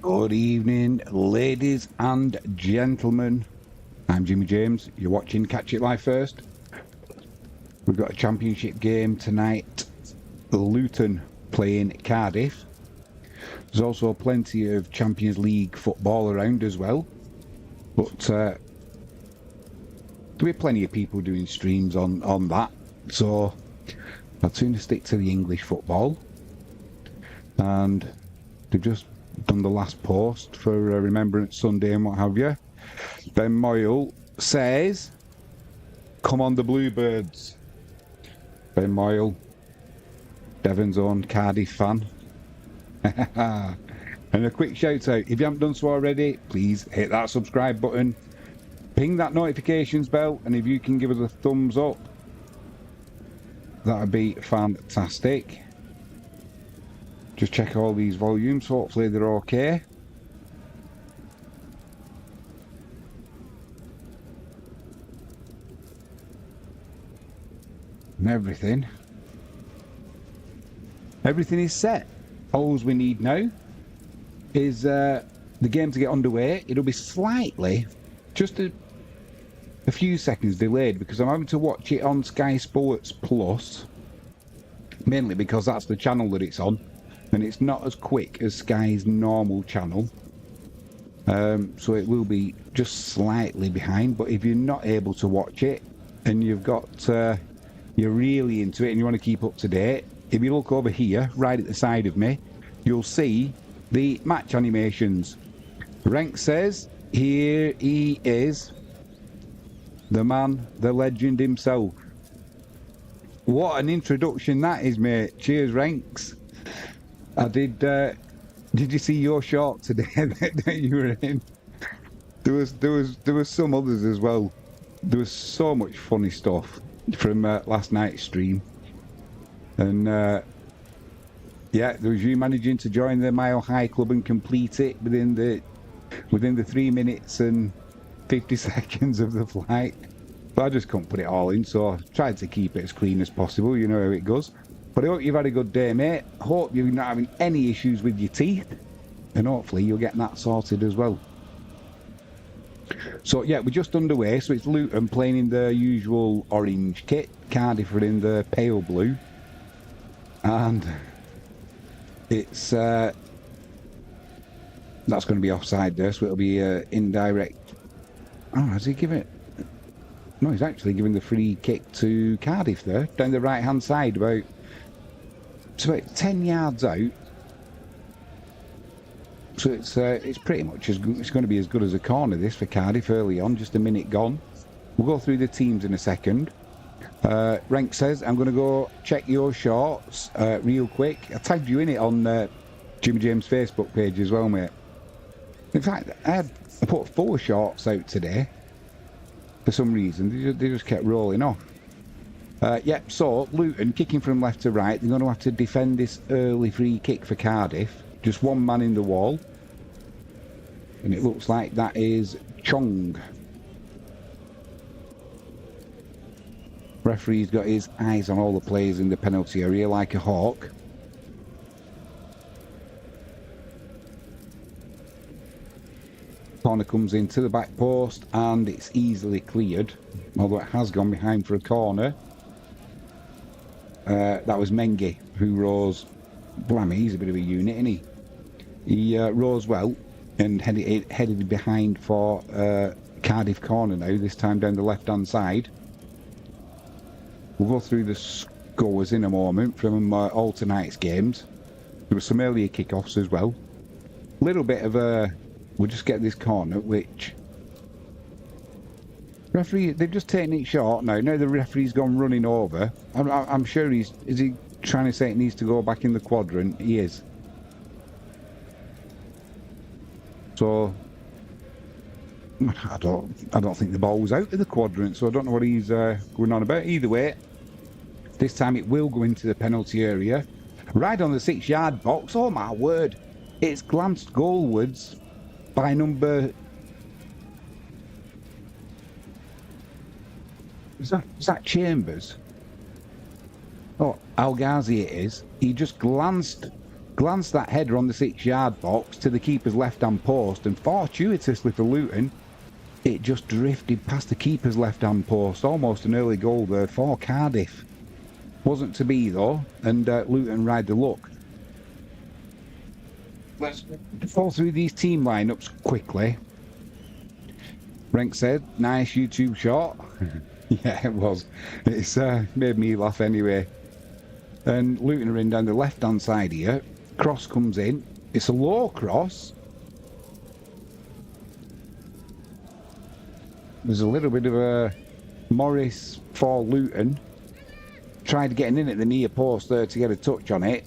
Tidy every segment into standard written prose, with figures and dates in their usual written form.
Good evening, ladies and gentlemen. I'm Jimmy James. You're watching Catch It Live First. We've got a championship game tonight. Luton playing Cardiff. There's also plenty of Champions League football around as well. But there'll be plenty of people doing streams on that. So I'd sooner stick to the English football. And they've just done the last post for Remembrance Sunday and what have you. Ben Moyle says, "Come on the Bluebirds." Ben Moyle, Devon's own Cardiff fan. And a quick shout out, if you haven't done so already, please hit that subscribe button, ping that notifications bell, and if you can give us a thumbs up, that would be fantastic. Just check all these volumes, hopefully they're okay. And everything is set. All we need now is the game to get underway. It'll be slightly, just a few seconds delayed because I'm having to watch it on Sky Sports Plus, mainly because that's the channel that it's on, and it's not as quick as Sky's normal channel. So it will be just slightly behind, but if you're not able to watch it and you've got you're really into it and you want to keep up to date, if you look over here right at the side of me, you'll see the match animations. Rank says here he is, the man, the legend himself. What an introduction that is, mate. Cheers, Ranks. I did you see your short today that you were in? There was some others as well. There was so much funny stuff from last night's stream, and yeah, there was you managing to join the Mile High Club and complete it within the 3 minutes and 50 seconds of the flight. But I just couldn't put it all in, so I tried to keep it as clean as possible. You know how it goes. But I hope you've had a good day, mate. Hope you're not having any issues with your teeth, and hopefully you'll get that sorted as well. So yeah, we're just underway. So it's Luton playing in the usual orange kit, Cardiff are in the pale blue, and it's that's going to be offside there, so it'll be indirect. Oh, has he given it? No, he's actually giving the free kick to Cardiff there, down the right hand side, about 10 yards out. So it's pretty much as good, it's going to be as good as a corner this for Cardiff early on, just a minute gone. We'll go through the teams in a second. Rank says, I'm going to go check your shorts real quick. I tagged you in it on Jimmy James' Facebook page as well, mate. In fact, I put 4 shorts out today. For some reason, they just kept rolling off. Yep, so Luton kicking from left to right. They're going to have to defend this early free kick for Cardiff. Just one man in the wall. And it looks like that is Chong. Referee's got his eyes on all the players in the penalty area like a hawk. Corner comes into the back post and it's easily cleared, although it has gone behind for a corner. That was Mengi who rose. Blimey, he's a bit of a unit, isn't he? He rose well and headed behind for Cardiff corner now, this time down the left-hand side. We'll go through the scores in a moment from all tonight's games. There were some earlier kickoffs as well. A little bit of a... We'll just get this corner, which... Referee, they've just taken it short now. Now the referee's gone running over. I'm sure he's... Is he trying to say it needs to go back in the quadrant? He is. So... I don't think the ball was out of the quadrant, so I don't know what he's going on about. Either way, this time it will go into the penalty area. Right on the 6-yard box. Oh my word. It's glanced goalwards by number... Is that Chambers? Oh, Al Ghazi it is. He just glanced glanced that header on the 6-yard box to the keeper's left-hand post, and fortuitously for Luton, it just drifted past the keeper's left-hand post. Almost an early goal there for Cardiff. Wasn't to be, though, and Luton ride the luck. Let's fall through these team lineups quickly. Rank said, nice YouTube shot. Yeah, it was. It's made me laugh anyway. And Luton are in down the left-hand side here. Cross comes in. It's a low cross. There's a little bit of a Morris for Luton. Tried getting in at the near post there to get a touch on it.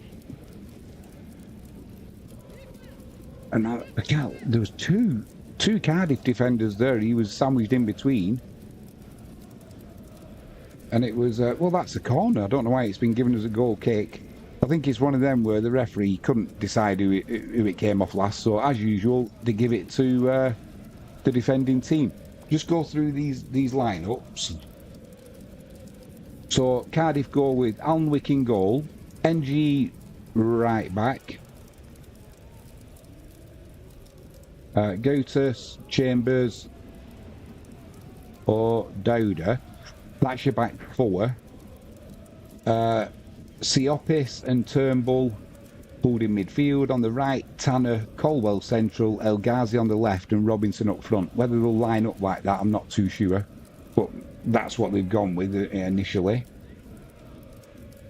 And I can't, there was two Cardiff defenders there. He was sandwiched in between. And it was, well, that's a corner. I don't know why it's been given as a goal kick. I think it's one of them where the referee couldn't decide who it came off last. So, as usual, they give it to the defending team. Just go through these lineups. So, Cardiff go with Alnwick in goal. NG right back. Goutus, Chambers, or Dowder. That's your back four. Siopis and Turnbull pulled in midfield. On the right, Tanner, Colwell central, El Ghazi on the left, and Robinson up front. Whether they'll line up like that, I'm not too sure. But that's what they've gone with initially.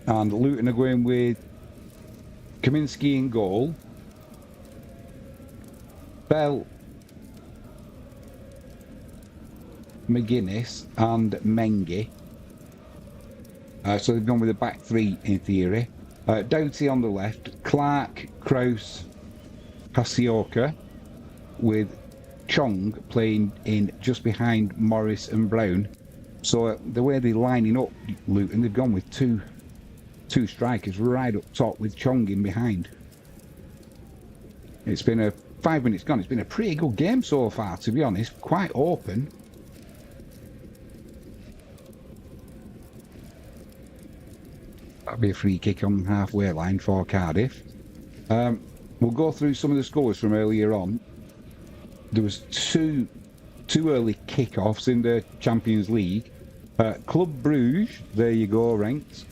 And Luton are going with Kaminsky in goal. Bell, McGuinness and Mengi. So they've gone with a back three in theory. Doughty on the left, Clark, Krause, Hasioka, with Chong playing in just behind Morris and Brown. So the way they're lining up Luton, they've gone with two strikers right up top with Chong in behind. It's been a 5 minutes gone. It's been a pretty good game so far, to be honest. Quite open. That'll be a free kick on halfway line for Cardiff. We'll go through some of the scores from earlier on. There was two early kickoffs in the Champions League. Club Bruges, there you go, ranked.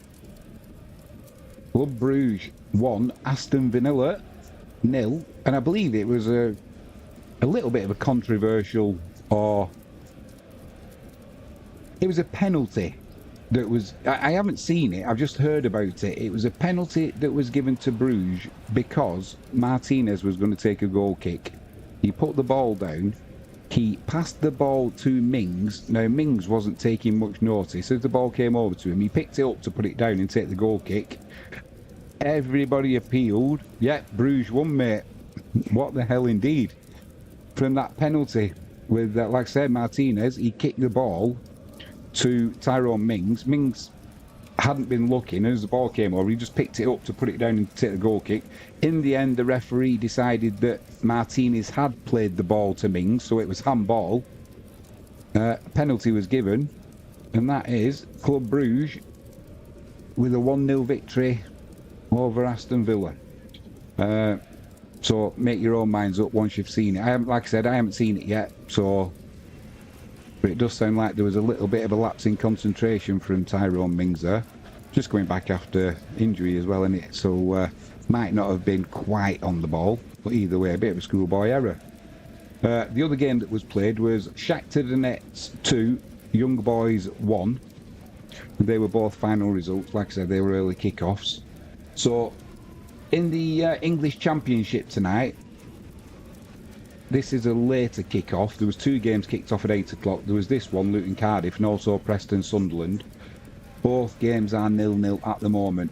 Club Bruges 1, Aston Villa 0, and I believe it was a little bit of a controversial, or it was a penalty that was, I haven't seen it, I've just heard about it. It was a penalty that was given to Bruges because Martinez was going to take a goal kick. He put the ball down, he passed the ball to Mings. Now Mings wasn't taking much notice. As the ball came over to him, he picked it up to put it down and take the goal kick. Everybody appealed. Yep, Bruges won, mate. What the hell indeed. From that penalty with, like I said, Martinez, he kicked the ball to Tyrone Mings. Mings hadn't been looking. As the ball came over, he just picked it up to put it down and take the goal kick. In the end, the referee decided that Martinez had played the ball to Mings, so it was handball. A penalty was given, and that is Club Bruges with a 1-0 victory over Aston Villa. So make your own minds up once you've seen it. Like I said, I haven't seen it yet, so, but it does sound like there was a little bit of a lapse in concentration from Tyrone Mings there. Just going back after injury as well, innit? So might not have been quite on the ball, but either way, a bit of a schoolboy error. The other game that was played was Shakhtar Donetsk 2, Young Boys 1. They were both final results. Like I said, they were early kickoffs. So, in the English Championship tonight, this is a later kick-off. There was 2 games kicked off at 8 o'clock. There was this one, Luton Cardiff, and also Preston Sunderland. Both games are 0-0 at the moment.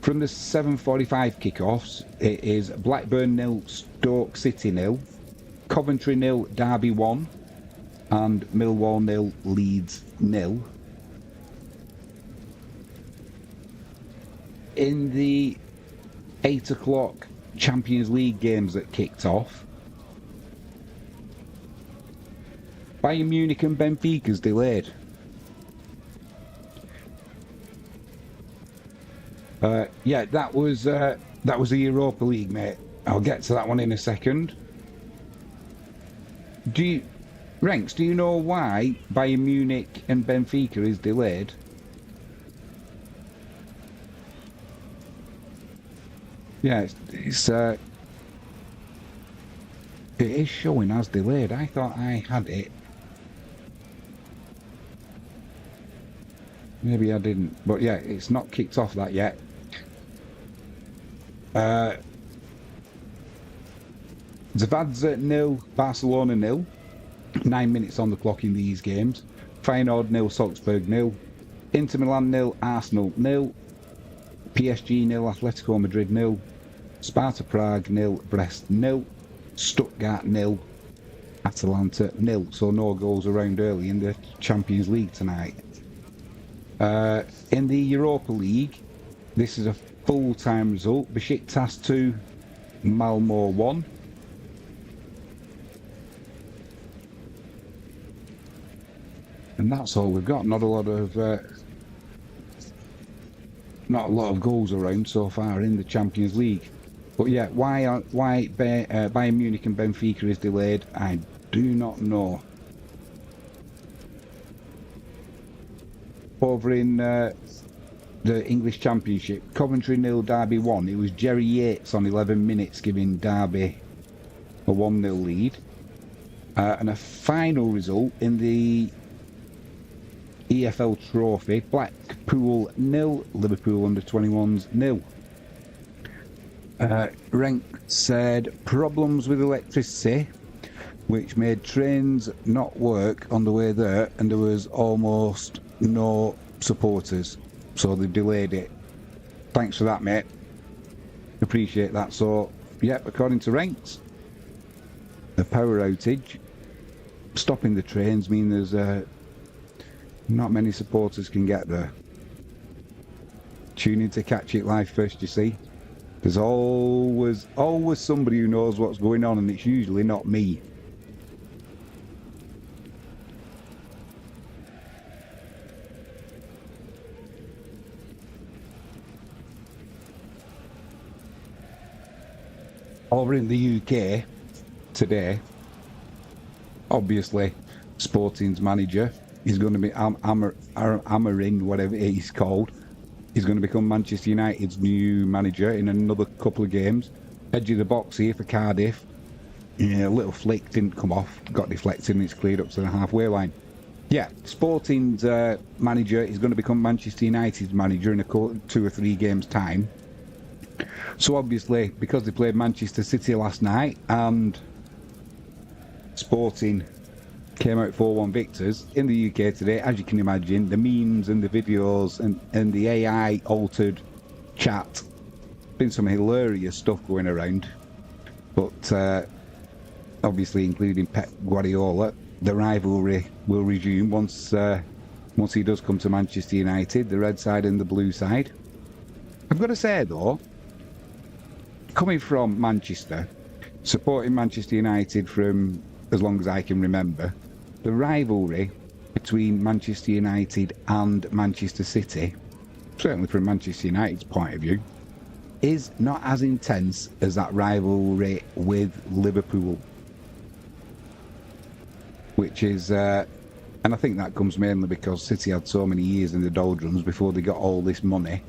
From the 7:45 kick-offs, it is Blackburn 0, Stoke City 0, Coventry 0, Derby 1, and Millwall 0, Leeds 0. In the 8 o'clock Champions League games that kicked off, Bayern Munich and Benfica's delayed. Yeah, that was That was the Europa League, mate. I'll get to that one in a second. Ranks, do you know why Bayern Munich and Benfica is delayed? Yeah, it is showing as delayed. I thought I had it. Maybe I didn't. But yeah, it's not kicked off that yet. Zavadza 0, Barcelona 0. 9 minutes on the clock in these games. Feyenoord 0, Salzburg 0. Inter Milan 0, Arsenal 0. PSG 0, Atletico Madrid 0. Sparta Prague 0, Brest 0. Stuttgart 0, Atalanta 0. So no goals around early in the Champions League tonight. In the Europa League, this is a full-time result. Besiktas 2, Malmo 1. And that's all we've got. Not a lot of goals around so far in the Champions League. But yeah, why Bayern Munich and Benfica is delayed, I do not know. Over in the English Championship, Coventry 0, Derby 1. It was Jerry Yates on 11 minutes giving Derby a 1-0 lead. And a final result in the EFL Trophy, Blackpool 0, Liverpool under-21s 0. Rank said problems with electricity, which made trains not work on the way there, and there was almost no supporters, so they delayed it. Thanks for that, mate. Appreciate that. So, yep, according to Ranks, the power outage stopping the trains mean there's not many supporters can get there. Tune in to catch it live first, you see. There's always somebody who knows what's going on, and it's usually not me. Over in the UK today, obviously, Sporting's manager is going to be Amarin, whatever he's called. He's going to become Manchester United's new manager in another couple of games. Edge of the box here for Cardiff. Yeah, a little flick didn't come off, got deflected, and it's cleared up to the halfway line. Yeah, Sporting's manager is going to become Manchester United's manager in 2 or 3 games' time. So obviously, because they played Manchester City last night and Sporting came out 4-1 victors in the UK today, as you can imagine, the memes and the videos and the AI altered chat, been some hilarious stuff going around. But obviously, including Pep Guardiola, the rivalry will resume once he does come to Manchester United, the red side and the blue side. I've got to say though, coming from Manchester, supporting Manchester United from as long as I can remember, the rivalry between Manchester United and Manchester City, certainly from Manchester United's point of view, is not as intense as that rivalry with Liverpool. Which is, and I think that comes mainly because City had so many years in the doldrums before they got all this money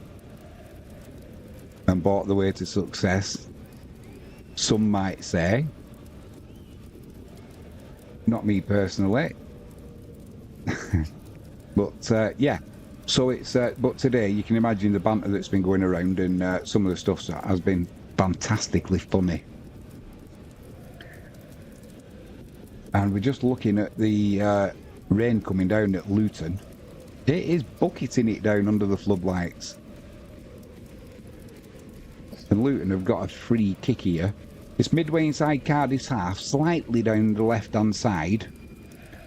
and bought the way to success, some might say. Not me personally. But yeah, so it's but today you can imagine the banter that's been going around, and some of the stuff that has been fantastically funny. And we're just looking at the rain coming down at Luton. It is bucketing it down under the floodlights. And Luton have got a free kick here. It's midway inside Cardiff's half, slightly down the left-hand side.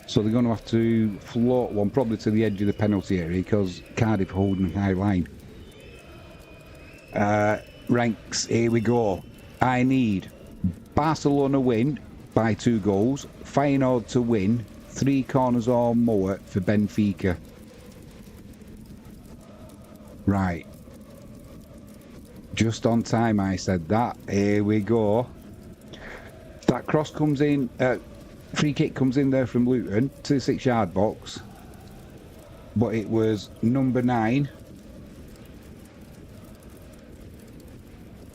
So they're going to have to float one probably to the edge of the penalty area because Cardiff holding high line. Ranks, here we go. I need Barcelona win by 2 goals, Feyenoord to win, 3 corners or more for Benfica. Right. Just on time, I said that. Here we go. That cross comes in, free kick comes in there from Luton to the 6-yard box. But it was number 9.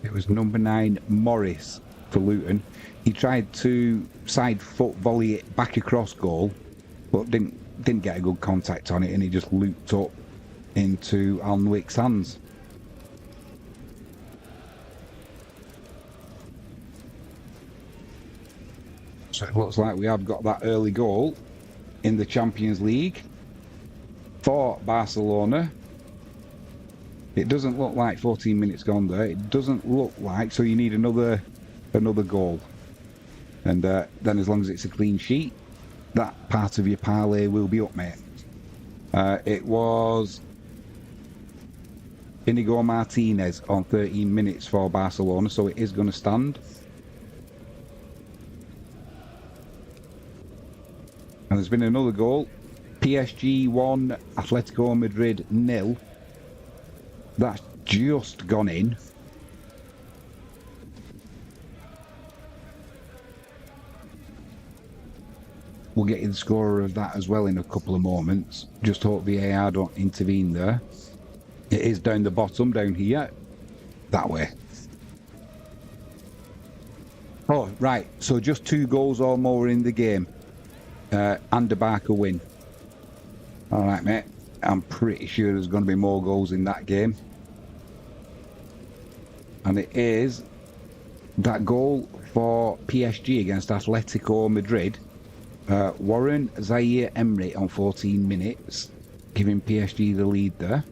It was number 9, Morris, for Luton. He tried to side foot volley it back across goal, but didn't get a good contact on it, and he just looped up into Alnwick's hands. So it looks like we have got that early goal in the Champions League for Barcelona. It doesn't look like 14 minutes gone there. It doesn't look like, so you need another goal. And then as long as it's a clean sheet, that part of your parlay will be up, mate. It was Inigo Martinez on 13 minutes for Barcelona, so it is going to stand. And there's been another goal. PSG 1, Atletico Madrid 0. That's just gone in. We'll get you the scorer of that as well in a couple of moments. Just hope VAR don't intervene there. It is down the bottom, down here. That way. Oh, right. So just 2 goals or more in the game. And a Barca win. All right, mate. I'm pretty sure there's going to be more goals in that game. And it is that goal for PSG against Atletico Madrid. Warren Zaire Emery on 14 minutes, giving PSG the lead there.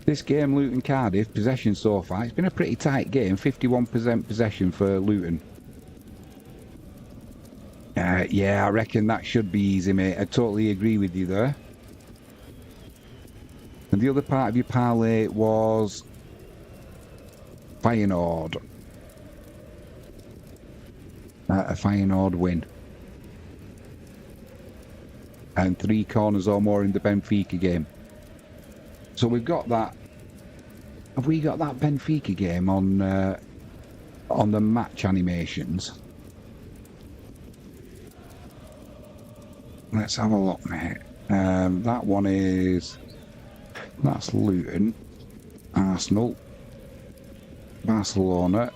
This game, Luton Cardiff, possession so far, it's been a pretty tight game, 51% possession for Luton. Yeah, I reckon that should be easy, mate. I totally agree with you there. And the other part of your parlay was Feyenoord. A Feyenoord win. And 3 corners or more in the Benfica game. So we've got that. Have we got that Benfica game on the match animations? Let's have a look, mate. That one is... That's Luton, Arsenal, Barcelona,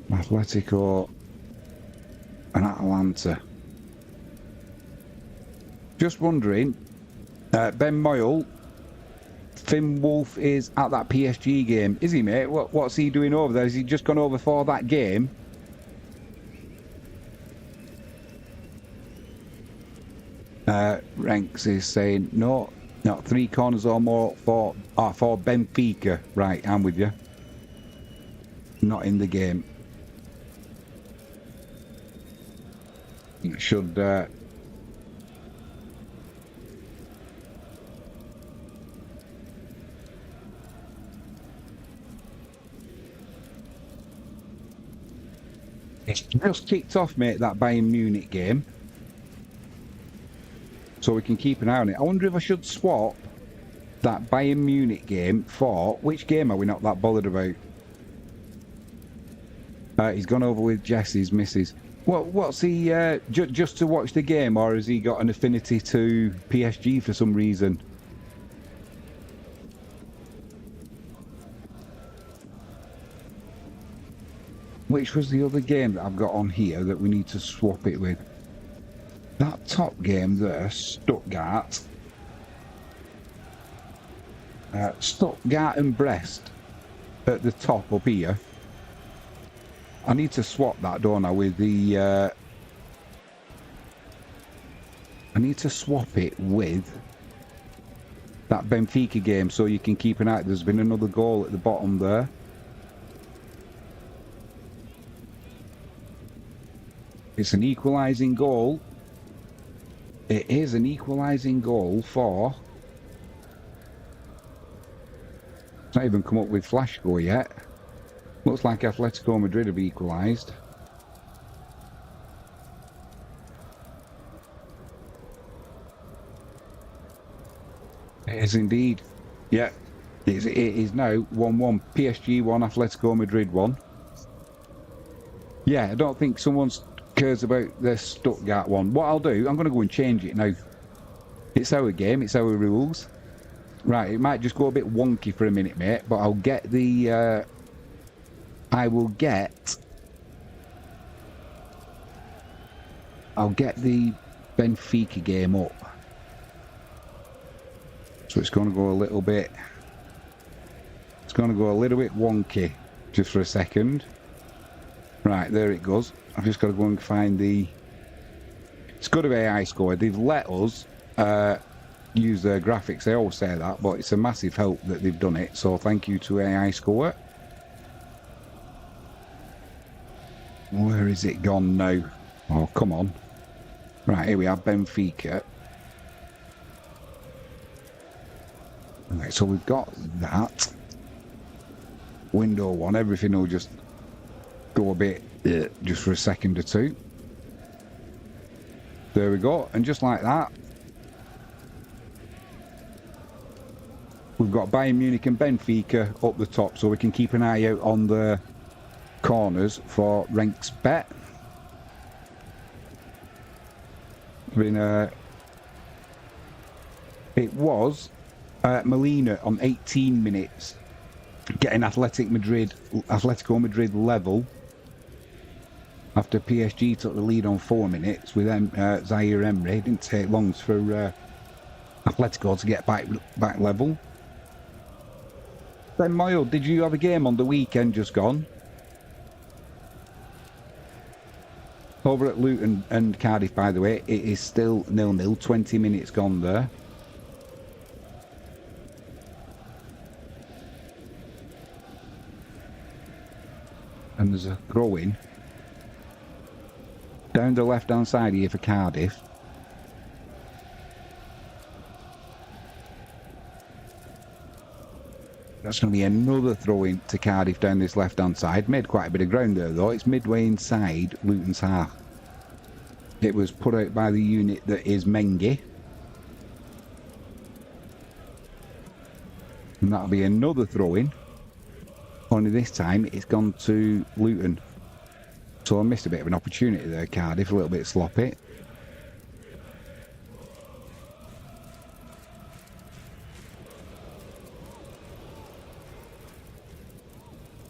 Atletico, and Atalanta. Just wondering, Ben Moyle, Finn Wolf is at that PSG game. Is he, mate? What's he doing over there? Has he just gone over for that game? Ranks is saying no, 3 corners or more for Benfica. Right, I'm with you. Not in the game. It should it's just kicked off, mate, that Bayern Munich game. So we can keep an eye on it. I wonder if I should swap that Bayern Munich game for... Which game are we not that bothered about? He's gone over with Jesse's missus. What's he... just to watch the game, or has he got an affinity to PSG for some reason? Which was the other game that I've got on here that we need to swap it with? That top game there, Stuttgart. Stuttgart and Brest at the top up here. I need to swap that, don't I, with the... I need to swap it with that Benfica game so you can keep an eye. There's been another goal at the bottom there. It's an equalising goal. It is an equalising goal for... It's not even come up with flash score yet. Looks like Atletico Madrid have equalised. It is indeed. Yeah. It is now 1-1. PSG 1, Atletico Madrid 1. Yeah, I don't think someone cares about the Stuttgart one. What I'll do, I'm going to go and change it now. It's our game, it's our rules. Right, it might just go a bit wonky for a minute, mate, but I'll get the... I'll get the Benfica game up. So it's going to go a little bit... It's going to go a little bit wonky, just for a second. Right, there it goes. I've just got to go and find the... It's good of AI score. They've let us use their graphics. They always say that, but it's a massive help that they've done it. So thank you to AI score. Where is it gone now? Oh, come on. Right, here we are, Benfica. Okay, so we've got that. Window 1, everything will just go a bit just for a second or two. There we go, and just like that, we've got Bayern Munich and Benfica up the top, so we can keep an eye out on the corners for Ranks Bet. It was Molina on 18 minutes getting Atletico Madrid level after PSG took the lead on 4 minutes with Zaire Emery. It didn't take long for Atletico to get back level. Then Moyle, did you have a game on the weekend just gone? Over at Luton and Cardiff, by the way, it is still 0-0, 20 minutes gone there. And there's a throw in down the left hand side here for Cardiff. That's going to be another throw in to Cardiff down this left hand side. Made quite a bit of ground there though. It's midway inside Luton's half. It was put out by the unit that is Mengi. And that'll be another throw in. Only this time it's gone to Luton. So I missed a bit of an opportunity there, Cardiff, a little bit sloppy.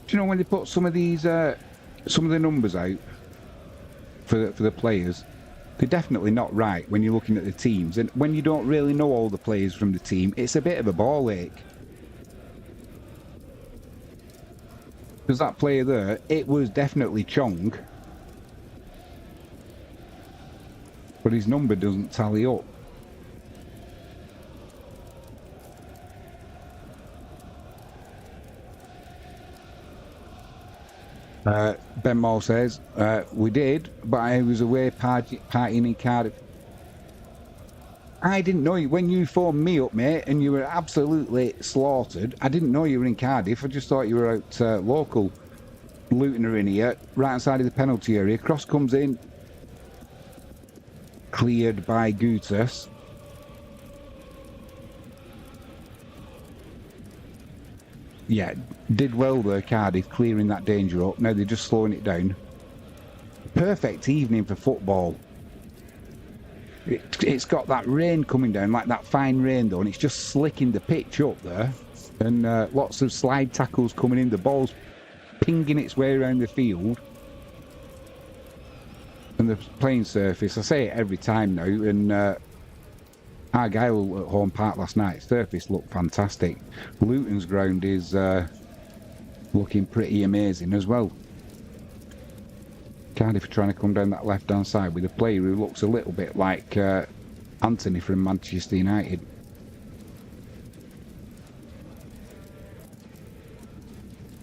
Do you know when they put some of these, some of the numbers out for the players, they're definitely not right when you're looking at the teams. And when you don't really know all the players from the team, it's a bit of a ball ache. Because that player there, it was definitely Chong. But his number doesn't tally up. Ben Moore says, we did, but I was away partying in Cardiff. I didn't know you. When you phoned me up, mate, and you were absolutely slaughtered, I didn't know you were in Cardiff. I just thought you were out local. Luton are in here, right hand side of the penalty area. Cross comes in. Cleared by Gutas. Yeah, did well there, Cardiff, clearing that danger up. Now they're just slowing it down. Perfect evening for football. It's got that rain coming down, like that fine rain though, and it's just slicking the pitch up there. And lots of slide tackles coming in. The ball's pinging its way around the field. And the playing surface, I say it every time now, and Argyle at Home Park last night, surface looked fantastic. Luton's ground is looking pretty amazing as well. Cardiff are trying to come down that left-hand side with a player who looks a little bit like Anthony from Manchester United.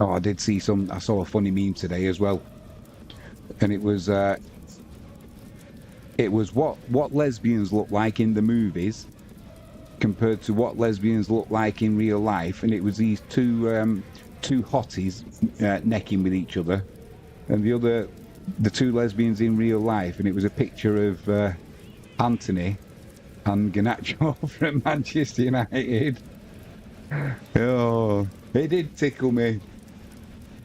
Oh, I saw a funny meme today as well. And it was what lesbians look like in the movies compared to what lesbians look like in real life. And it was these two hotties necking with each other. And the two lesbians in real life, and it was a picture of Anthony and Garnacho from Manchester United. Oh, it did tickle me.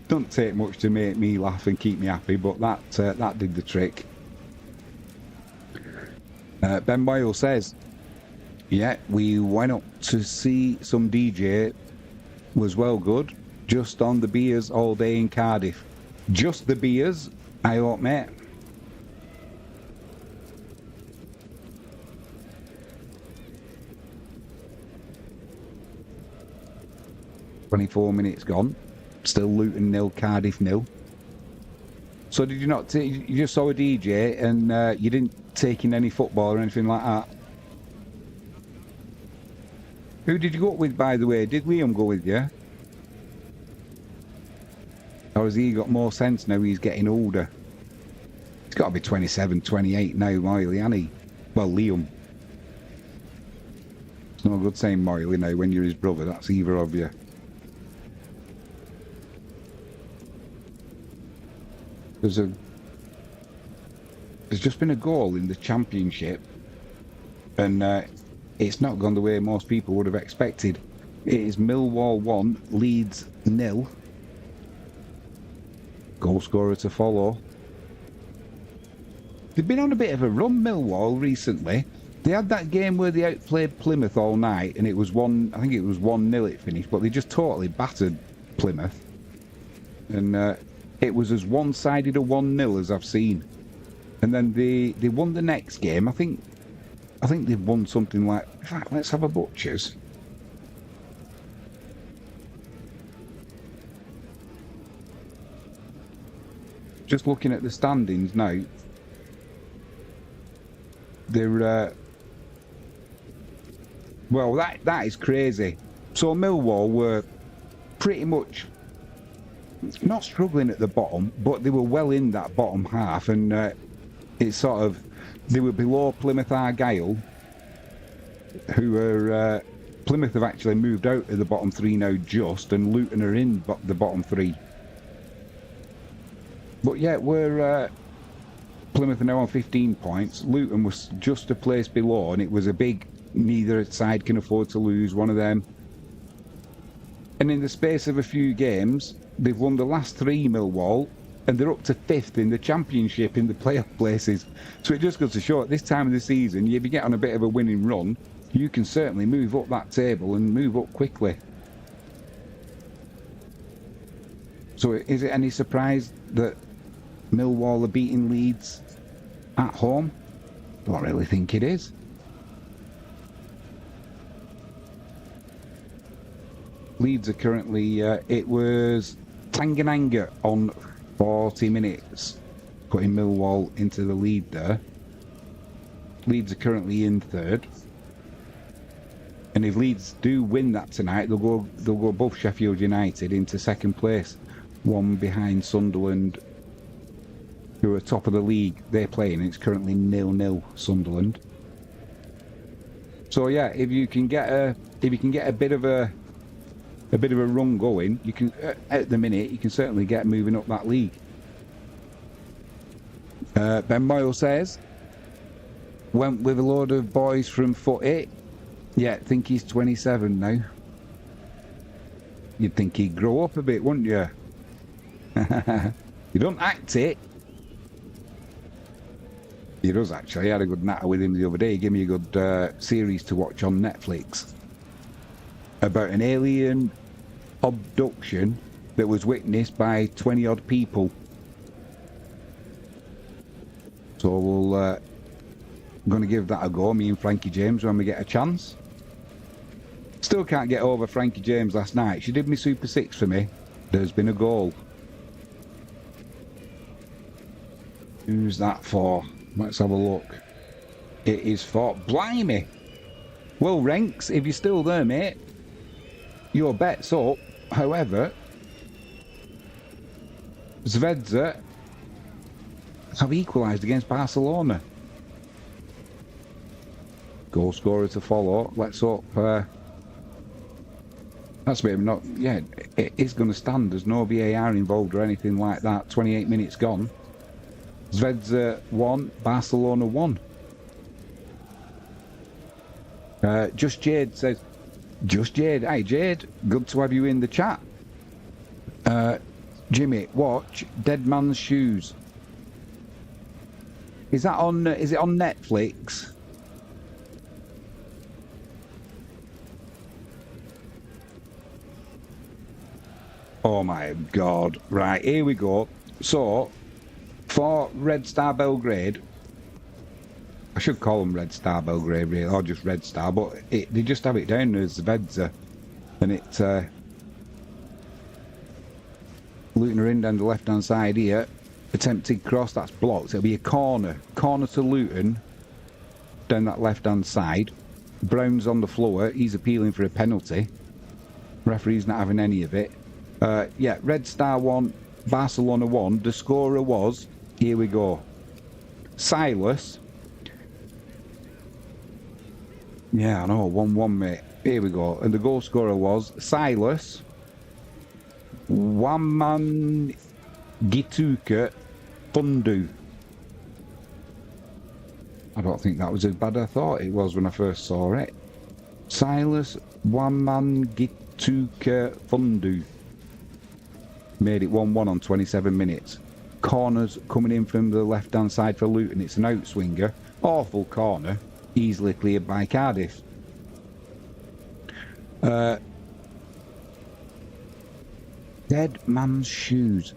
Don't take much to make me laugh and keep me happy, but that did the trick. Ben Boyle says, yeah, we went up to see some DJ. Was well good. Just on the beers all day in Cardiff. Just the beers, I hope, mate. "24 minutes gone. Still Luton 0, Cardiff 0. So did you not you just saw a DJ and you didn't take in any football or anything like that? Who did you go up with, by the way? Did Liam go with you? Or has he got more sense now he's getting older? He's got to be 27, 28 now, Miley, hasn't he? Well, Liam. It's no good saying Miley now when you're his brother. That's either of you. There's just been a goal in the Championship, and it's not gone the way most people would have expected. It is Millwall 1, Leeds 0. Goal scorer to follow. They've been on a bit of a run, Millwall, recently. They had that game where they outplayed Plymouth all night, and it was I think it was 1-0 it finished, but they just totally battered Plymouth. And it was as one-sided a 1-0 as I've seen. And then they won the next game. I think they've won something like... In fact, let's have a butcher's. Just looking at the standings now. They're... well, that is crazy. So Millwall were pretty much... not struggling at the bottom, but they were well in that bottom half, and it's sort of... they were below Plymouth Argyle, who are... Plymouth have actually moved out of the bottom three now just, and Luton are in the bottom three. But yeah, we're... Plymouth are now on 15 points. Luton was just a place below, and it was a big... neither side can afford to lose, one of them. And in the space of a few games, they've won the last three, Millwall, and they're up to 5th in the Championship in the playoff places. So it just goes to show at this time of the season, if you get on a bit of a winning run, you can certainly move up that table and move up quickly. So is it any surprise that Millwall are beating Leeds at home? Don't really think it is. Leeds are currently, it was Tanganyika on 40 minutes, putting Millwall into the lead there. Leeds are currently in 3rd. And if Leeds do win that tonight, they'll go above Sheffield United into 2nd place, one behind Sunderland, who are top of the league. They're playing, it's currently 0-0 Sunderland. So yeah, if you can get a bit of a run going, you can at the minute you can certainly get moving up that league. Ben Boyle says, went with a load of boys from Footy. Yeah, I think he's 27 now. You'd think he'd grow up a bit, wouldn't you? You don't act it. He does actually. I had a good natter with him the other day. He gave me a good series to watch on Netflix about an alien abduction that was witnessed by 20 odd people. So we'll going to give that a go, me and Frankie James, when we get a chance. Still can't get over Frankie James last night. She did me Super 6 for me. There's been a goal. Who's that for? Let's have a look. It is for... Blimey! Well, Renks, if you're still there, mate, your bet's up. However, Zvezda have equalised against Barcelona. Goal scorer to follow. Let's hope... that's maybe not... Yeah, it is going to stand. There's no VAR involved or anything like that. 28 minutes gone. Zvezda 1, Barcelona 1. Just Jade says, Just Jade. Hey, Jade, good to have you in the chat. Jimmy, watch Dead Man's Shoes. Is that on? Is it on Netflix? Oh my God! Right, here we go. So, for Red Star Belgrade, I should call them Red Star Belgrade, really, or just Red Star, but they just have it down as Zvezda, and it's Luton are in down the left-hand side here. Attempted cross, that's blocked. It'll be a corner. Corner to Luton, down that left-hand side. Brown's on the floor. He's appealing for a penalty. Referee's not having any of it. Yeah, Red Star 1, Barcelona 1. The scorer was, here we go, Silas. Yeah, I know, 1-1, mate. Here we go. And the goal scorer was Silas Waman Gituka Fundu. I don't think that was as bad as I thought it was when I first saw it. Silas Waman Gituka Fundu. Made it 1-1 on 27 minutes. Corners coming in from the left-hand side for Luton. It's an outswinger. Awful corner. Easily cleared by Cardiff. Dead Man's Shoes.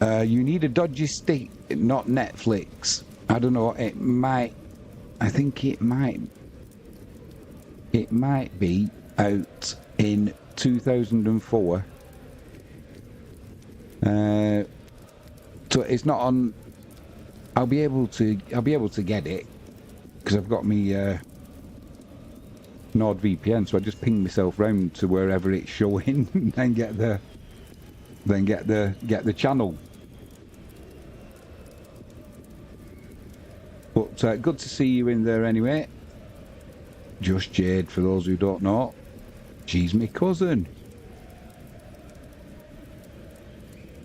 You need a dodgy stick, not Netflix. I don't know, it might... I think it might be out in 2004. So it's not on... I'll be able to get it because I've got me NordVPN, so I just ping myself round to wherever it's showing and get the channel. But good to see you in there anyway. Just Jade, for those who don't know. She's my cousin.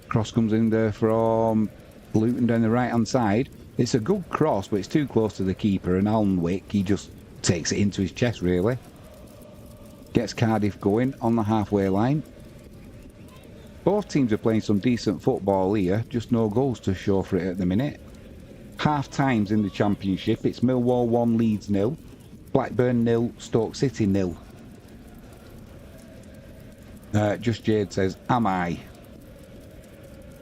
Cross comes in there from Luton down the right-hand side. It's a good cross, but it's too close to the keeper, and Alnwick, he just takes it into his chest, really. Gets Cardiff going on the halfway line. Both teams are playing some decent football here, just no goals to show for it at the minute. Half times in the Championship, it's Millwall 1, Leeds 0, Blackburn 0, Stoke City 0. Just Jade says, am I?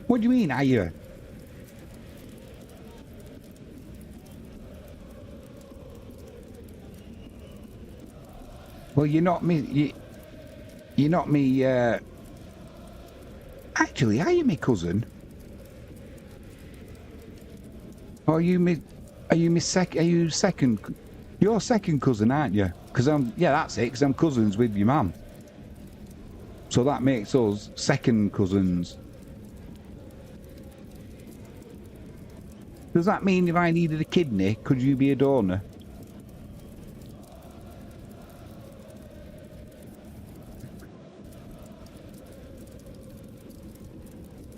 What do you mean, are you? Well, you're not me. You're not me. Actually, are you my cousin? Or are you me? Are you second? Are you second? You're second cousin, aren't you? Because I'm. Yeah, that's it. Because I'm cousins with your mum. So that makes us second cousins. Does that mean if I needed a kidney, could you be a donor?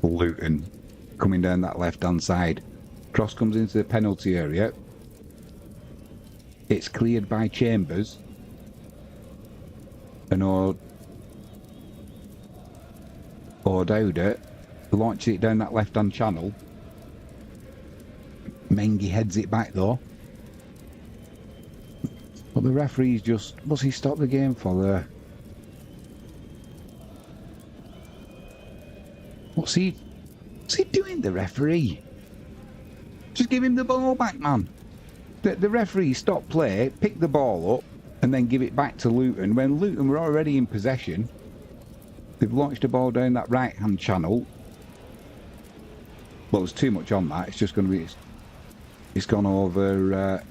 Luton coming down that left-hand side. Cross comes into the penalty area. It's cleared by Chambers. And O'Dowda launches it down that left-hand channel. Mengi heads it back though. But the referee's just... What's he stopped the game for there? What's he doing, the referee? Just give him the ball back, man. The referee stopped play, picked the ball up, and then give it back to Luton. When Luton were already in possession, they've launched the ball down that right-hand channel. Well, there's too much on that. It's just going to be... It's gone over...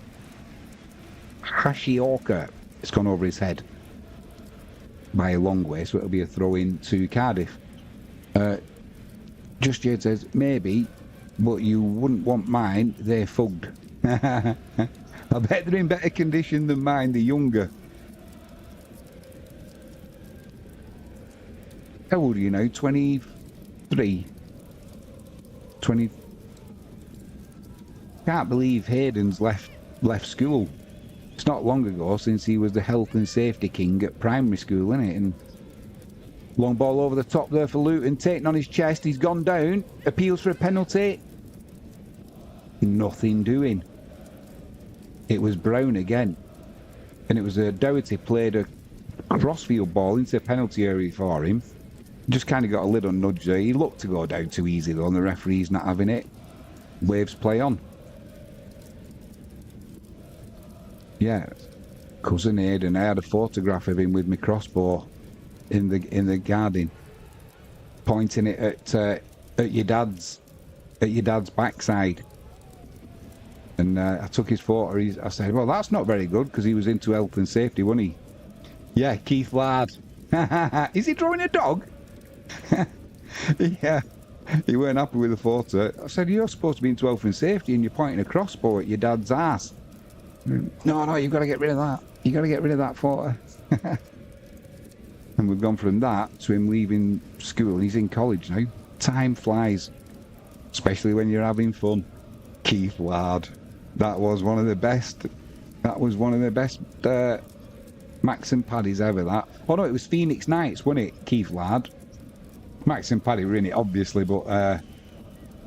Hashioka. It's gone over his head by a long way, so it'll be a throw-in to Cardiff. Just Jade says, maybe, but you wouldn't want mine, they're fugged. I bet they're in better condition than mine, they're younger. How old are you now? 23? 20... Can't believe Hayden's left school. It's not long ago since he was the health and safety king at primary school, isn't it? And long ball over the top there for Luton, taking on his chest. He's gone down. Appeals for a penalty. Nothing doing. It was Brown again. And it was Doherty played a crossfield ball into the penalty area for him. Just kind of got a little nudge there. He looked to go down too easy though, and the referee's not having it. Waves play on. Yeah, cousin Aidan. I had a photograph of him with my crossbow in the garden, pointing it at your dad's backside. And I took his photo. I said, "Well, that's not very good," because he was into health and safety, wasn't he? Yeah, Keith Ladd. Is he drawing a dog? Yeah. He weren't happy with the photo. I said, "You're supposed to be into health and safety, and you're pointing a crossbow at your dad's ass." No, you've got to get rid of that. You've got to get rid of that photo. And we've gone from that to him leaving school. He's in college now. Time flies, especially when you're having fun. Keith Ladd. That was one of the best. That was one of the best Max and Paddy's ever, that. Oh no, it was Phoenix Knights, wasn't it? Keith Ladd. Max and Paddy were in it, obviously, but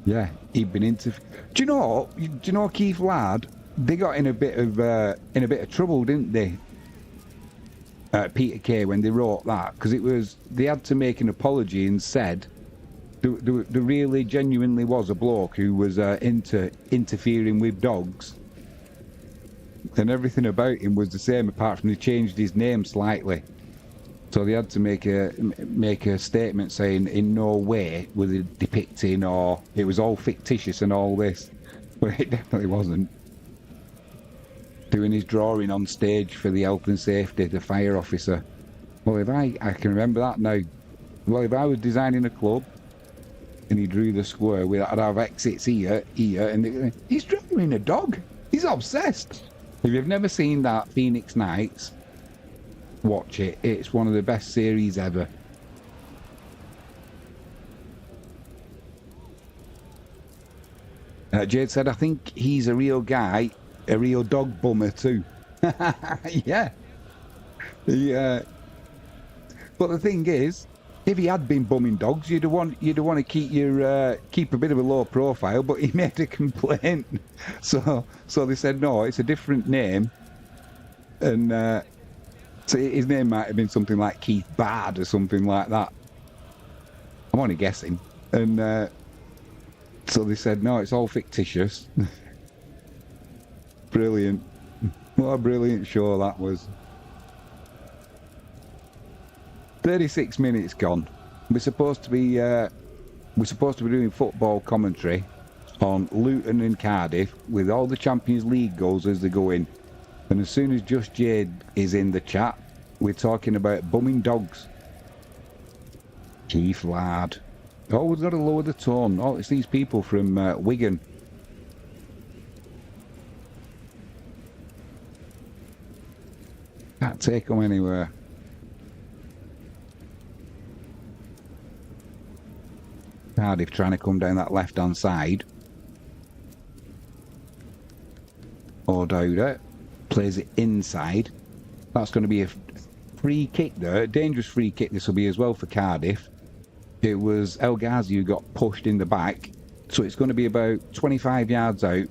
yeah, he'd been into... Do you know Keith Ladd? They got in a bit of trouble, didn't they? Peter Kay, when they wrote that, because they had to make an apology and said there really genuinely was a bloke who was interfering with dogs, and everything about him was the same apart from they changed his name slightly. So they had to make a statement saying in no way were they depicting, or it was all fictitious and all this, but it definitely wasn't. Doing his drawing on stage for the health and safety, the fire officer. Well, if I can remember that now. Well, if I was designing a club and he drew the square, I'd have exits here, and he's drawing a dog. He's obsessed. If you've never seen that Phoenix Knights, watch it. It's one of the best series ever. Jade said, "I think he's a real guy. A real dog bummer too." Yeah. But the thing is, if he had been bumming dogs, you'd want to keep a bit of a low profile. But he made a complaint, so they said no, it's a different name, and so his name might have been something like Keith Bard or something like that. I'm only guessing, and so they said no, it's all fictitious. Brilliant. What a brilliant show that was. 36 minutes gone. We're supposed to be doing football commentary on Luton and Cardiff with all the Champions League goals as they go in. And as soon as Just Jade is in the chat, we're talking about bumming dogs. Keith Ladd. Oh, we've got to lower the tone. Oh, it's these people from Wigan. Can't take them anywhere. Cardiff trying to come down that left-hand side. O'Dowda plays it inside. That's going to be a free kick there. A dangerous free kick this will be as well for Cardiff. It was El Ghazi who got pushed in the back. So it's going to be about 25 yards out,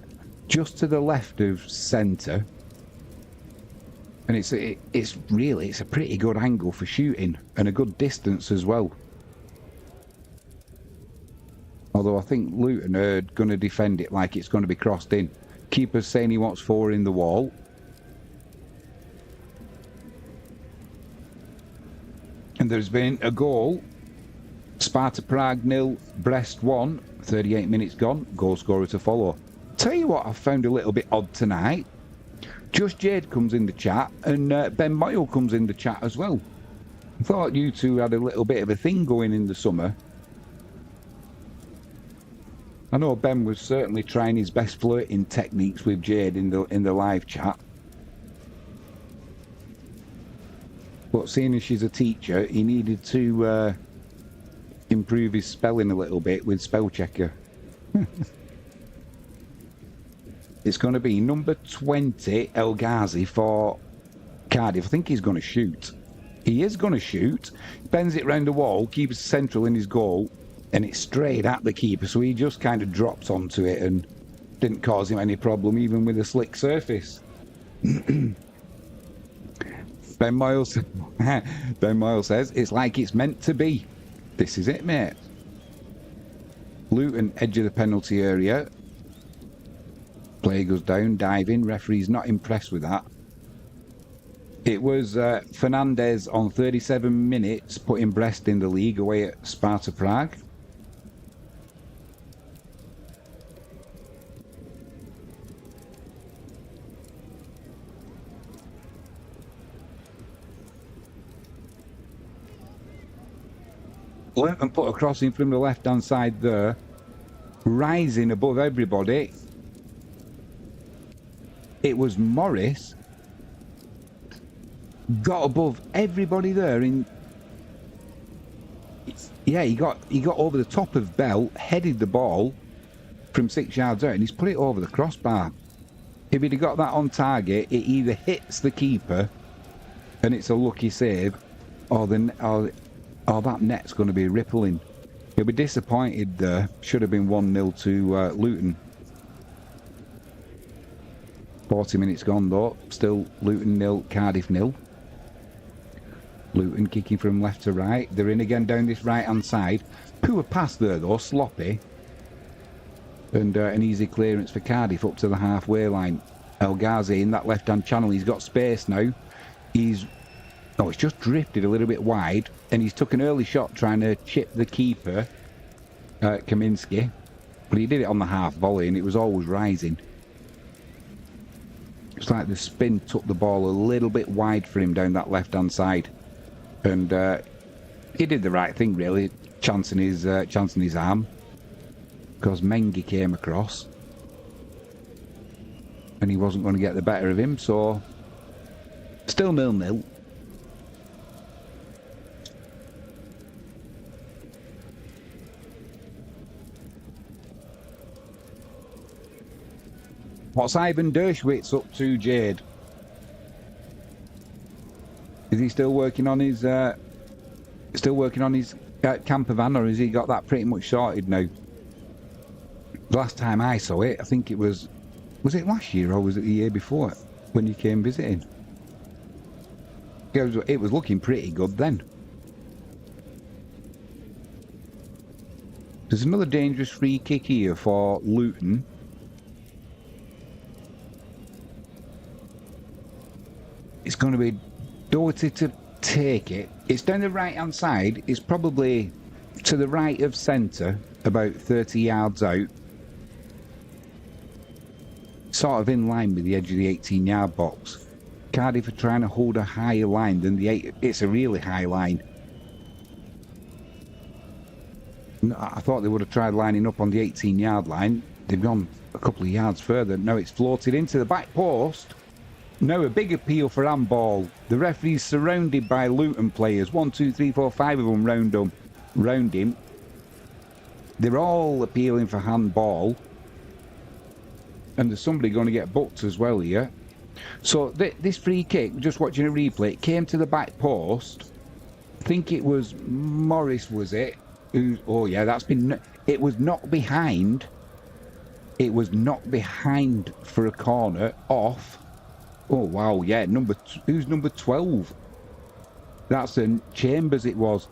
just to the left of centre. And it's a pretty good angle for shooting, and a good distance as well. Although I think Luton are going to defend it like it's going to be crossed in. Keeper's saying he wants 4 in the wall. And there's been a goal. Sparta Prague 0, Brest 1. 38 minutes gone. Goal scorer to follow. Tell you what I found a little bit odd tonight. Just Jade comes in the chat, and Ben Moyle comes in the chat as well. I thought you two had a little bit of a thing going in the summer. I know Ben was certainly trying his best flirting techniques with Jade in the live chat. But seeing as she's a teacher, he needed to improve his spelling a little bit with spell checker. It's going to be number 20, El Ghazi for Cardiff. I think he's going to shoot. He is going to shoot. Bends it round the wall, keeps central in his goal, and it's straight at the keeper. So he just kind of drops onto it and didn't cause him any problem, even with a slick surface. Ben Moyle says, it's like it's meant to be. This is it, mate. Luton, edge of the penalty area. Play goes down, diving. Referee's not impressed with that. It was Fernandez on 37 minutes, putting Brest in the league away at Sparta Prague. And put a crossing from the left-hand side there, rising above everybody. It was Morris. Got above everybody there yeah, he got over the top of Bell, headed the ball from 6 yards out, and he's put it over the crossbar. If he'd have got that on target, it either hits the keeper and it's a lucky save, or that net's going to be rippling. He'll be disappointed there. Should have been 1-0 to Luton. 40 minutes gone though. Still Luton 0, Cardiff 0. Luton kicking from left to right. They're in again down this right-hand side. Poor pass there though, sloppy. And an easy clearance for Cardiff up to the halfway line. El Ghazi in that left-hand channel. He's got space now. It's just drifted a little bit wide. And he's took an early shot trying to chip the keeper, Kaminski. But he did it on the half volley and it was always rising. It's like the spin took the ball a little bit wide for him down that left-hand side. And he did the right thing, really, chancing his arm. Because Mengi came across. And he wasn't going to get the better of him, so... Still 0-0. What's Ivan Dershowitz up to, Jade? Is he still working on his camper van, or has he got that pretty much sorted now? The last time I saw it, I think it was it last year or was it the year before when you came visiting? It was looking pretty good then. There's another dangerous free kick here for Luton. It's going to be Doherty to take it. It's down the right-hand side. It's probably to the right of centre, about 30 yards out. Sort of in line with the edge of the 18-yard box. Cardiff are trying to hold a higher line than the 8. It's a really high line. I thought they would have tried lining up on the 18-yard line. They've gone a couple of yards further. Now it's floated into the back post. Now a big appeal for handball. The referee's surrounded by Luton players. 1, 2, 3, 4, 5 of them round him. They're all appealing for handball. And there's somebody going to get booked as well here. So this free kick, just watching a replay, it came to the back post. I think it was Morris, was it? Oh yeah, it was knocked behind. It was knocked behind for a corner off. Oh wow, yeah, who's number 12? That's a Chambers it was.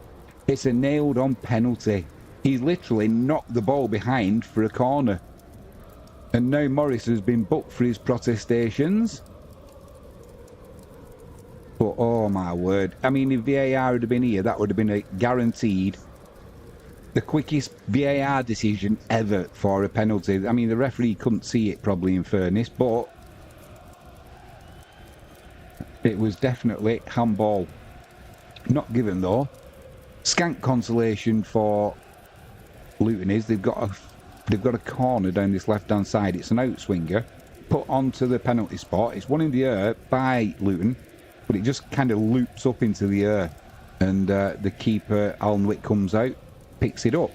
It's a nailed on penalty. He's literally knocked the ball behind for a corner. And now Morris has been booked for his protestations. But oh my word. I mean, if VAR had been here, that would have been a guaranteed the quickest VAR decision ever for a penalty. I mean, the referee couldn't see it probably, in fairness, but it was definitely handball. Not given though. Scant consolation for Luton is they've got a corner down this left-hand side. It's an outswinger put onto the penalty spot. It's one in the air by Luton, but it just kind of loops up into the air. And the keeper, Alnwick, comes out, picks it up.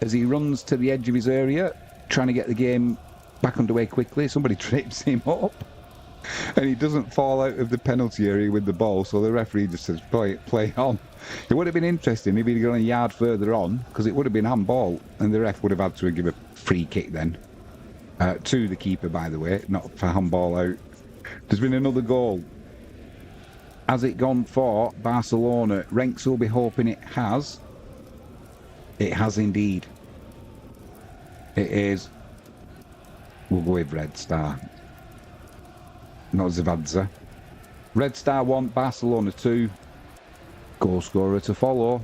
As he runs to the edge of his area, trying to get the game back underway quickly. Somebody trips him up. And he doesn't fall out of the penalty area with the ball, so the referee just says, play on. It would have been interesting if he'd gone a yard further on, because it would have been handball, and the ref would have had to give a free kick then. To the keeper, by the way, not for handball out. There's been another goal. Has it gone for Barcelona? Renks will be hoping it has. It has indeed. It is. We'll go with Red Star. Not Zavadza. Red Star 1, Barcelona 2. Goal scorer to follow.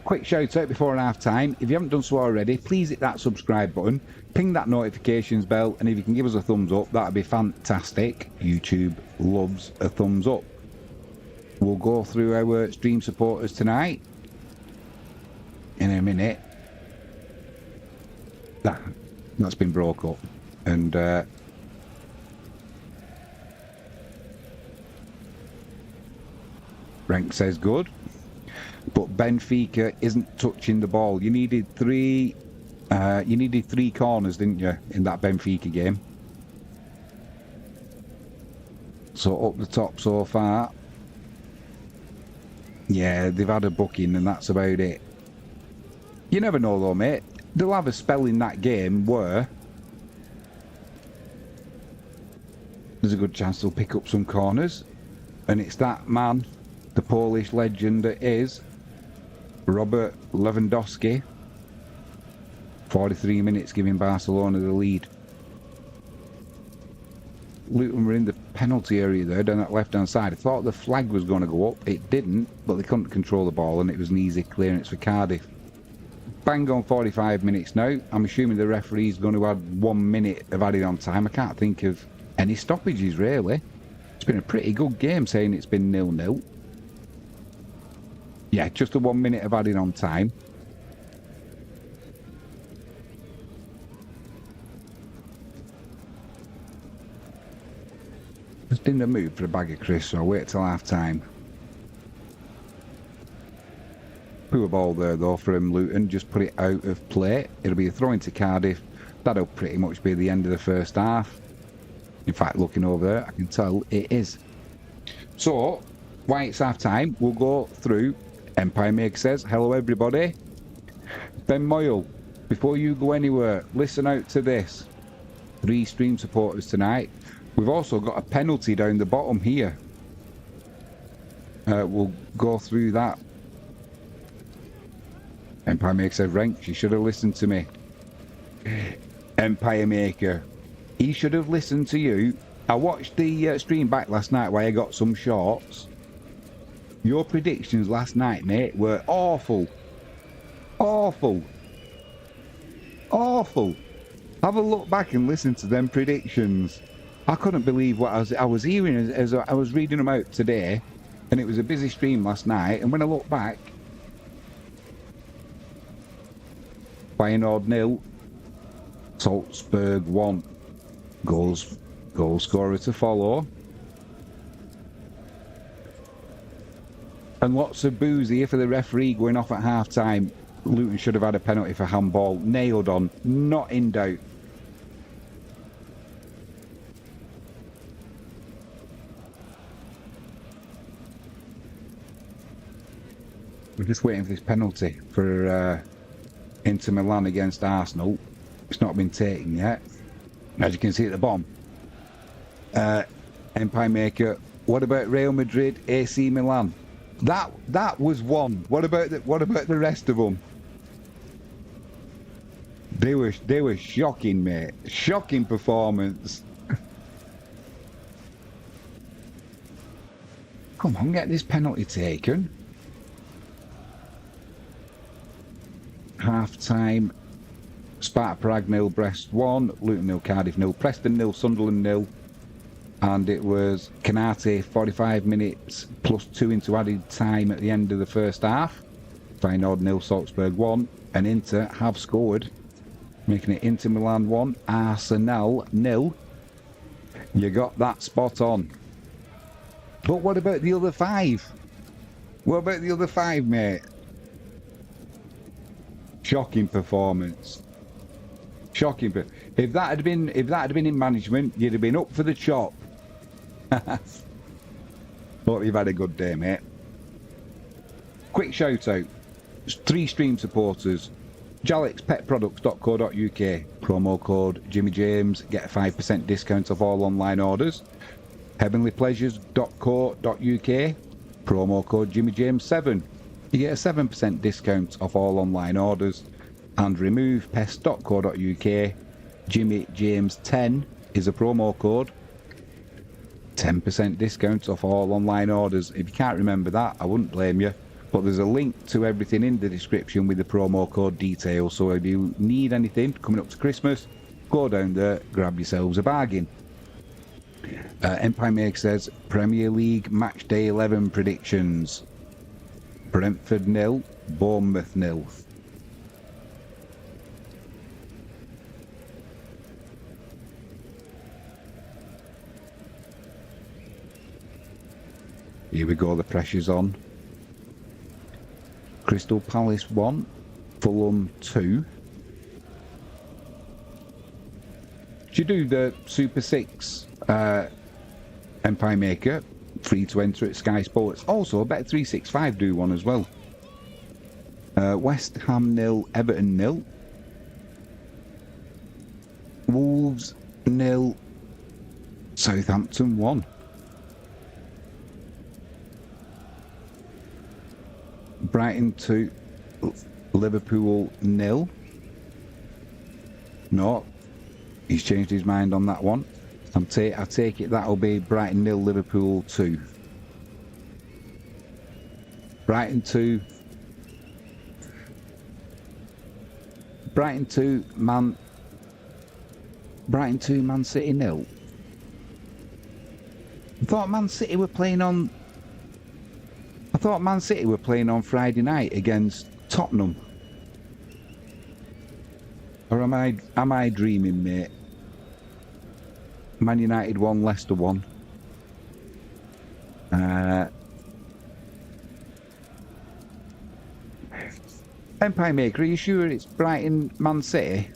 Quick shout out before half time. If you haven't done so already, please hit that subscribe button. Ping that notifications bell. And if you can give us a thumbs up, that'd be fantastic. YouTube loves a thumbs up. We'll go through our stream supporters tonight. In a minute. That's been broke up. And Rank says good, but Benfica isn't touching the ball. You needed three corners, didn't you, in that Benfica game? So up the top so far, yeah, they've had a booking and that's about it. You never know though, mate. They'll have a spell in that game where there's a good chance they'll pick up some corners, and it's that man, the Polish legend that is Robert Lewandowski. 43 minutes giving Barcelona the lead. Luton were in the penalty area there down that left hand side. I thought the flag was going to go up. It didn't, but they couldn't control the ball and it was an easy clearance for Cardiff. Bang on 45 minutes now. I'm assuming the referee's going to add 1 minute of added on time. I can't think of any stoppages really. It's been a pretty good game, saying it's been 0-0. Yeah, just a 1 minute of adding on time. Just in the mood for a bag of crisps, so I'll wait till half time. Poor ball there though from Luton, just put it out of play. It'll be a throw into Cardiff. That'll pretty much be the end of the first half. In fact, looking over there, I can tell it is. So, while it's half time, we'll go through. Empire Maker says, hello everybody. Ben Moyle, before you go anywhere, listen out to this. 3 stream supporters tonight. We've also got a penalty down the bottom here. We'll go through that. Empire Maker said, Ranks, you should have listened to me. Empire Maker, he should have listened to you. I watched the stream back last night where I got some shorts. Your predictions last night, mate, were awful. Awful. Awful. Have a look back and listen to them predictions. I couldn't believe what I was hearing as I was reading them out today, and it was a busy stream last night, and when I look back, Feyenoord 0, Salzburg 1, goal scorer to follow. And lots of boos here for the referee going off at half time. Luton should have had a penalty for handball. Nailed on, not in doubt. We're just waiting for this penalty for Inter Milan against Arsenal. It's not been taken yet, as you can see at the bottom. Empire Maker, what about Real Madrid, AC Milan? That was one. What about the rest of them? They were shocking, mate. Shocking performance. Come on, get this penalty taken. Half time. Sparta Prague 0, Brest 1, Luton 0, Cardiff 0, Preston 0, Sunderland 0. And it was Canate 45 minutes plus 2 into added time at the end of the first half. Feyenoord 0, Salzburg 1, and Inter have scored, making it Inter Milan 1, Arsenal 0. You got that spot on. But what about the other 5? What about the other 5, mate? Shocking performance. Shocking, but if that had been in management, you'd have been up for the chop. Hope you've had a good day, mate. Quick shout out. 3 stream supporters. JalexPetProducts.co.uk. Promo code Jimmy James. Get a 5% discount off all online orders. HeavenlyPleasures.co.uk. Promo code Jimmy James 7. You get a 7% discount off all online orders. And RemovePest.co.uk. Jimmy James 10 is a promo code. 10% discount off all online orders. If you can't remember that, I wouldn't blame you. But there's a link to everything in the description with the promo code details. So if you need anything coming up to Christmas, go down there, grab yourselves a bargain. Empire Maker says Premier League match day 11 predictions. Brentford 0, Bournemouth 0. Here we go, the pressure's on. Crystal Palace 1, Fulham 2. Should you do the Super 6 Empire Maker? Free to enter at Sky Sports. Also, Bet365 do one as well. West Ham 0, Everton 0. Wolves 0, Southampton 1. Brighton 2, Liverpool 0. No, he's changed his mind on that one. I take it that'll be Brighton 0, Liverpool 2. Brighton 2, Man City 0. I thought Man City were playing on Friday night against Tottenham. Or am I dreaming, mate? Man United 1, Leicester 1. Empire Maker, are you sure it's Brighton Man City?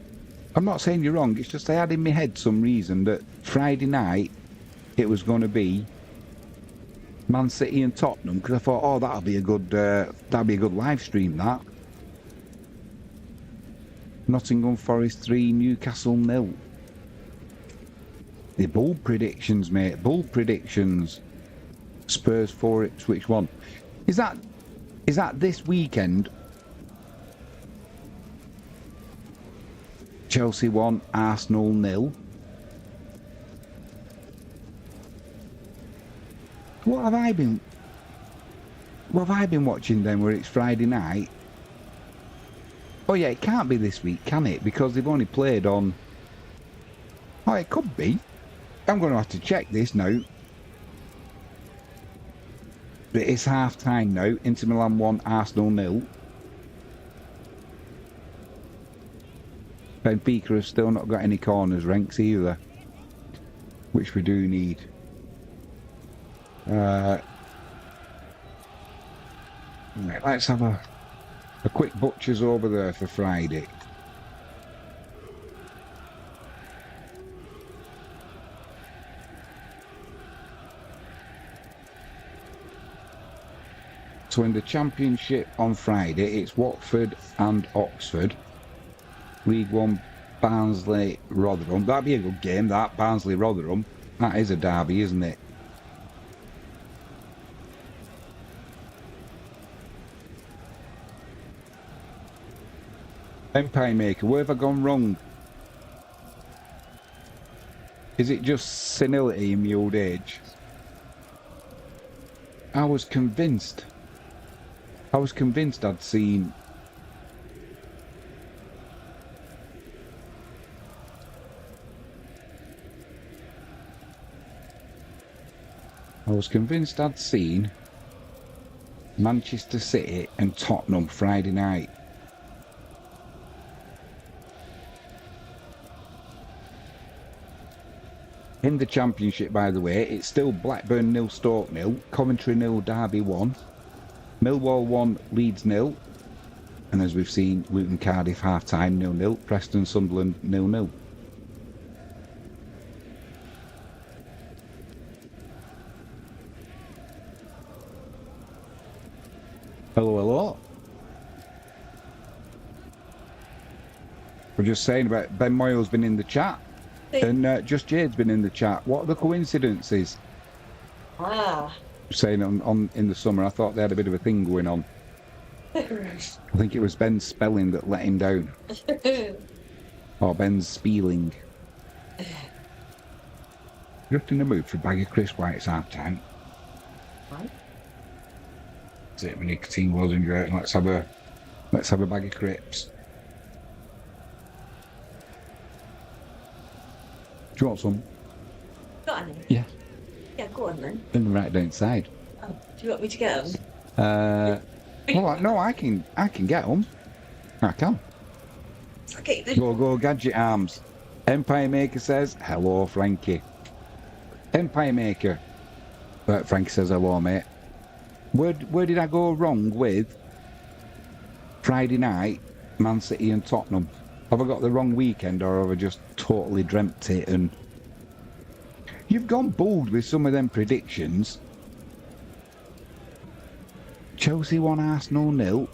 I'm not saying you're wrong, it's just I had in my head some reason that Friday night it was going to be Man City and Tottenham, because I thought, oh, that'll be a good live stream. That Nottingham Forest 3, Newcastle 0. The bold predictions, mate. Bold predictions. Spurs 4, Ipswich 1. Is that this weekend? Chelsea 1, Arsenal 0. What have I been watching then where it's Friday night? Oh yeah, it can't be this week, can it? Because they've only played on... Oh, it could be. I'm going to have to check this now. But it's half time now. Inter Milan 1, Arsenal 0. Benfica have still not got any corners ranks either, which we do need. Let's have a quick butcher's over there for Friday. So in the Championship on Friday, it's Watford and Oxford. League 1, Barnsley, Rotherham. That'd be a good game, that. Barnsley, Rotherham. That is a derby, isn't it? Empire Maker, where have I gone wrong? Is it just senility in my old age? I was convinced I'd seen... Manchester City and Tottenham Friday night. In the Championship, by the way, it's still Blackburn 0, Stoke 0, Coventry 0, Derby 1, Millwall 1, Leeds 0, And as we've seen, Luton Cardiff half-time 0-0, Preston Sunderland 0-0. Hello, hello. We're just saying about Ben Moyle's been in the chat, and Just Jade's been in the chat. What are the coincidences? Saying on in the summer, I thought they had a bit of a thing going on. I think it was Ben's spelling that let him down. Or Ben's spelling. Just in the mood for a bag of crisps while it's half time. Right. That's it, my nicotine wasn't great. Let's have a bag of crisps. Do you want some? Got any? Yeah. Yeah, go on then. Then right down inside. Oh, do you want me to get them? Well, no, I can get them. I can. Okay, then. Go, Gadget Arms. Empire Maker says, hello, Frankie. Empire Maker. Frankie says, hello, mate. Where did I go wrong with Friday night, Man City and Tottenham? Have I got the wrong weekend, or have I just totally dreamt it? And you've gone bold with some of them predictions. Chelsea 1 Arsenal 0.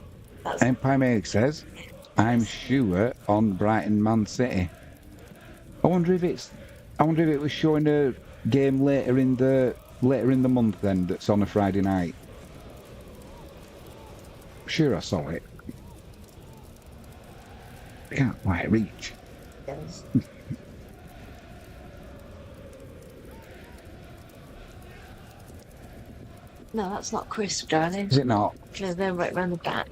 Empire Maker says, I'm sure on Brighton Man City. I wonder if it was showing a game later in the month then that's on a Friday night. Sure, I saw it. I can't quite reach. Yes. No, that's not crisp, darling. Is it not? They're right round the back.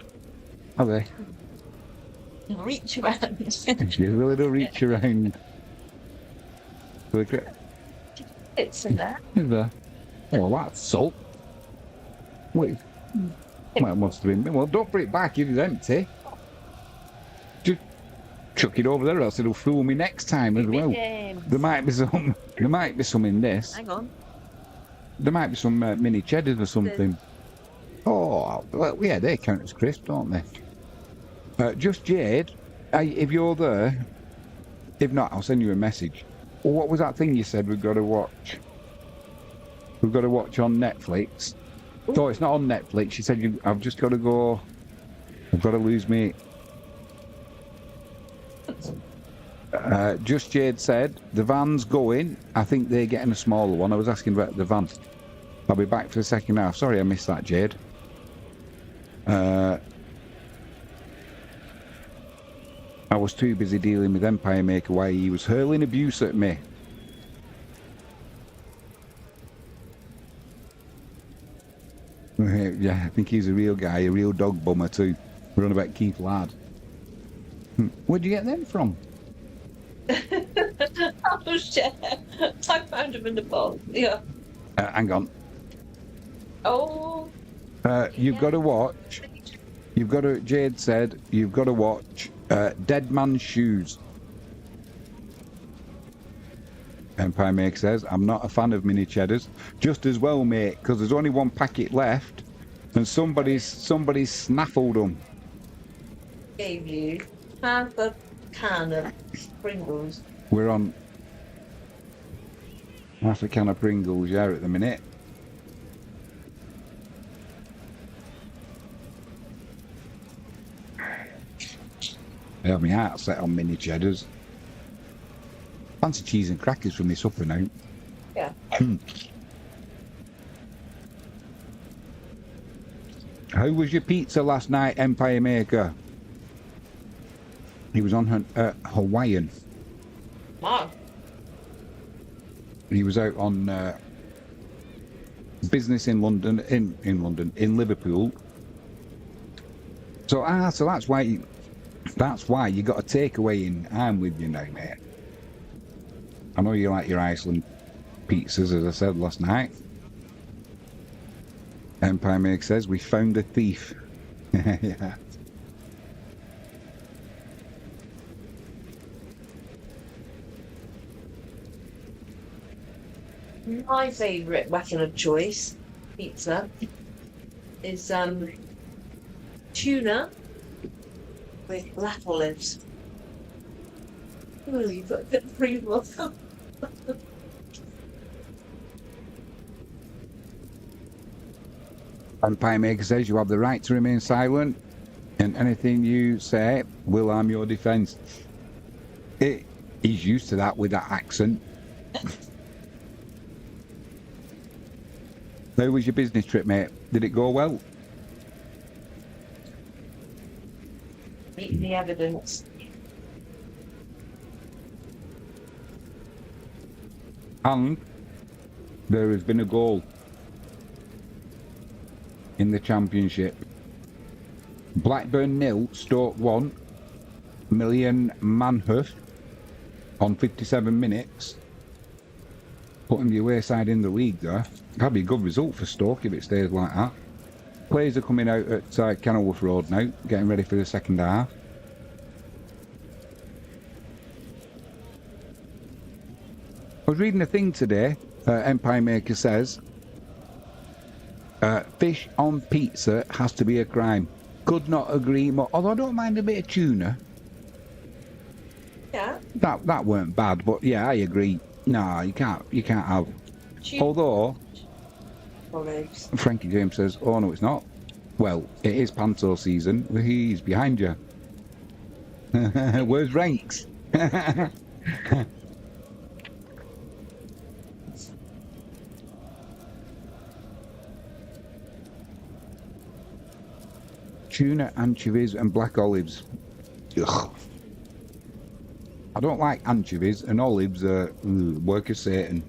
Are they? Reach around. You really do reach around. It's in there. Is there? Oh, that's salt. Wait. Well, it must have been. Well, don't put it back if it's empty. Just chuck it over there, else it'll fool me next time as well. There might be some. There might be some in this. Hang on. There might be some mini cheddars or something. Oh, well, yeah, they count as crisp, don't they? Just Jade, if you're there, if not, I'll send you a message. Well, what was that thing you said we've got to watch? We've got to watch on Netflix. No, it's not on Netflix. She said, I've just got to go. I've got to lose me. Just Jade said, the van's going. I think they're getting a smaller one. I was asking about the van. I'll be back for the second half. Sorry I missed that, Jade. I was too busy dealing with Empire Maker while he was hurling abuse at me. Yeah, I think he's a real guy, a real dog bummer too. We're on about Keith Ladd. Where'd you get them from? Oh shit! I found him in the bowl. Yeah. Hang on. Oh. You've got to watch. You've got to. Jade said you've got to watch Dead Man's Shoes. Empire Maker says, I'm not a fan of mini cheddars. Just as well, mate, because there's only one packet left, and somebody's snaffled them. Gave you half a can of Pringles. We're on half a can of Pringles, yeah, at the minute. I have my heart set on mini cheddars. Fancy cheese and crackers from my supper now. Yeah. How was your pizza last night, Empire Maker? He was on Hawaiian. Wow. He was out on business in London, in Liverpool. So that's why you got a takeaway in. I'm with you now, mate. I know you like your Iceland pizzas, as I said last night. Empire Maker says, we found a thief. Yeah. My favourite weapon of choice, pizza, is tuna with black olives. Oh, you've got a bit of approval. Empire Maker says you have the right to remain silent, and anything you say will harm your defence. He's used to that with that accent. How was your business trip, mate? Did it go well? Meet the evidence. And there has been a goal in the Championship. Blackburn 0, Stoke 1. Million Manhuff on 57 minutes. Putting the away side in the league there. That'd be a good result for Stoke if it stays like that. Players are coming out at Kenilworth Road now, getting ready for the second half. I was reading a thing today, Empire Maker says, fish on pizza has to be a crime. Could not agree more, although I don't mind a bit of tuna. Yeah. That weren't bad, but yeah, I agree. No, you can't have. Although, Olives. Frankie James says, oh no, it's not. Well, it is Panto season. He's behind you. Where's Ranks? Tuna, anchovies and black olives. Ugh. I don't like anchovies, and olives are work of Satan.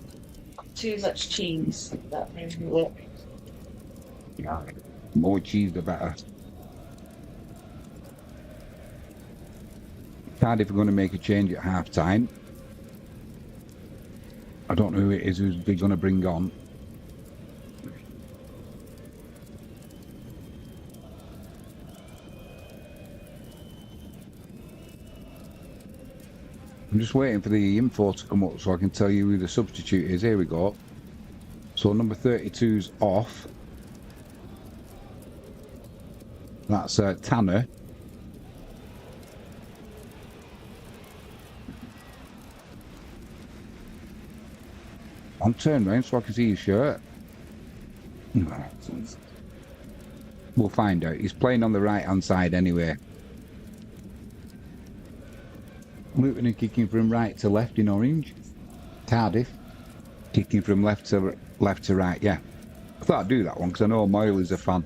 Too much cheese. That makes me look. More cheese the better. Cardiff are going to make a change at half time. I don't know who it is who's they're going to bring on. I'm just waiting for the info to come up so I can tell you who the substitute is. Here we go. So number 32's off. That's Tanner. I'm turned round so I can see his shirt. We'll find out. He's playing on the right hand side anyway. Luton are kicking from right to left in orange. Cardiff kicking from left to right. Yeah, I thought I'd do that one because I know Moyle is a fan.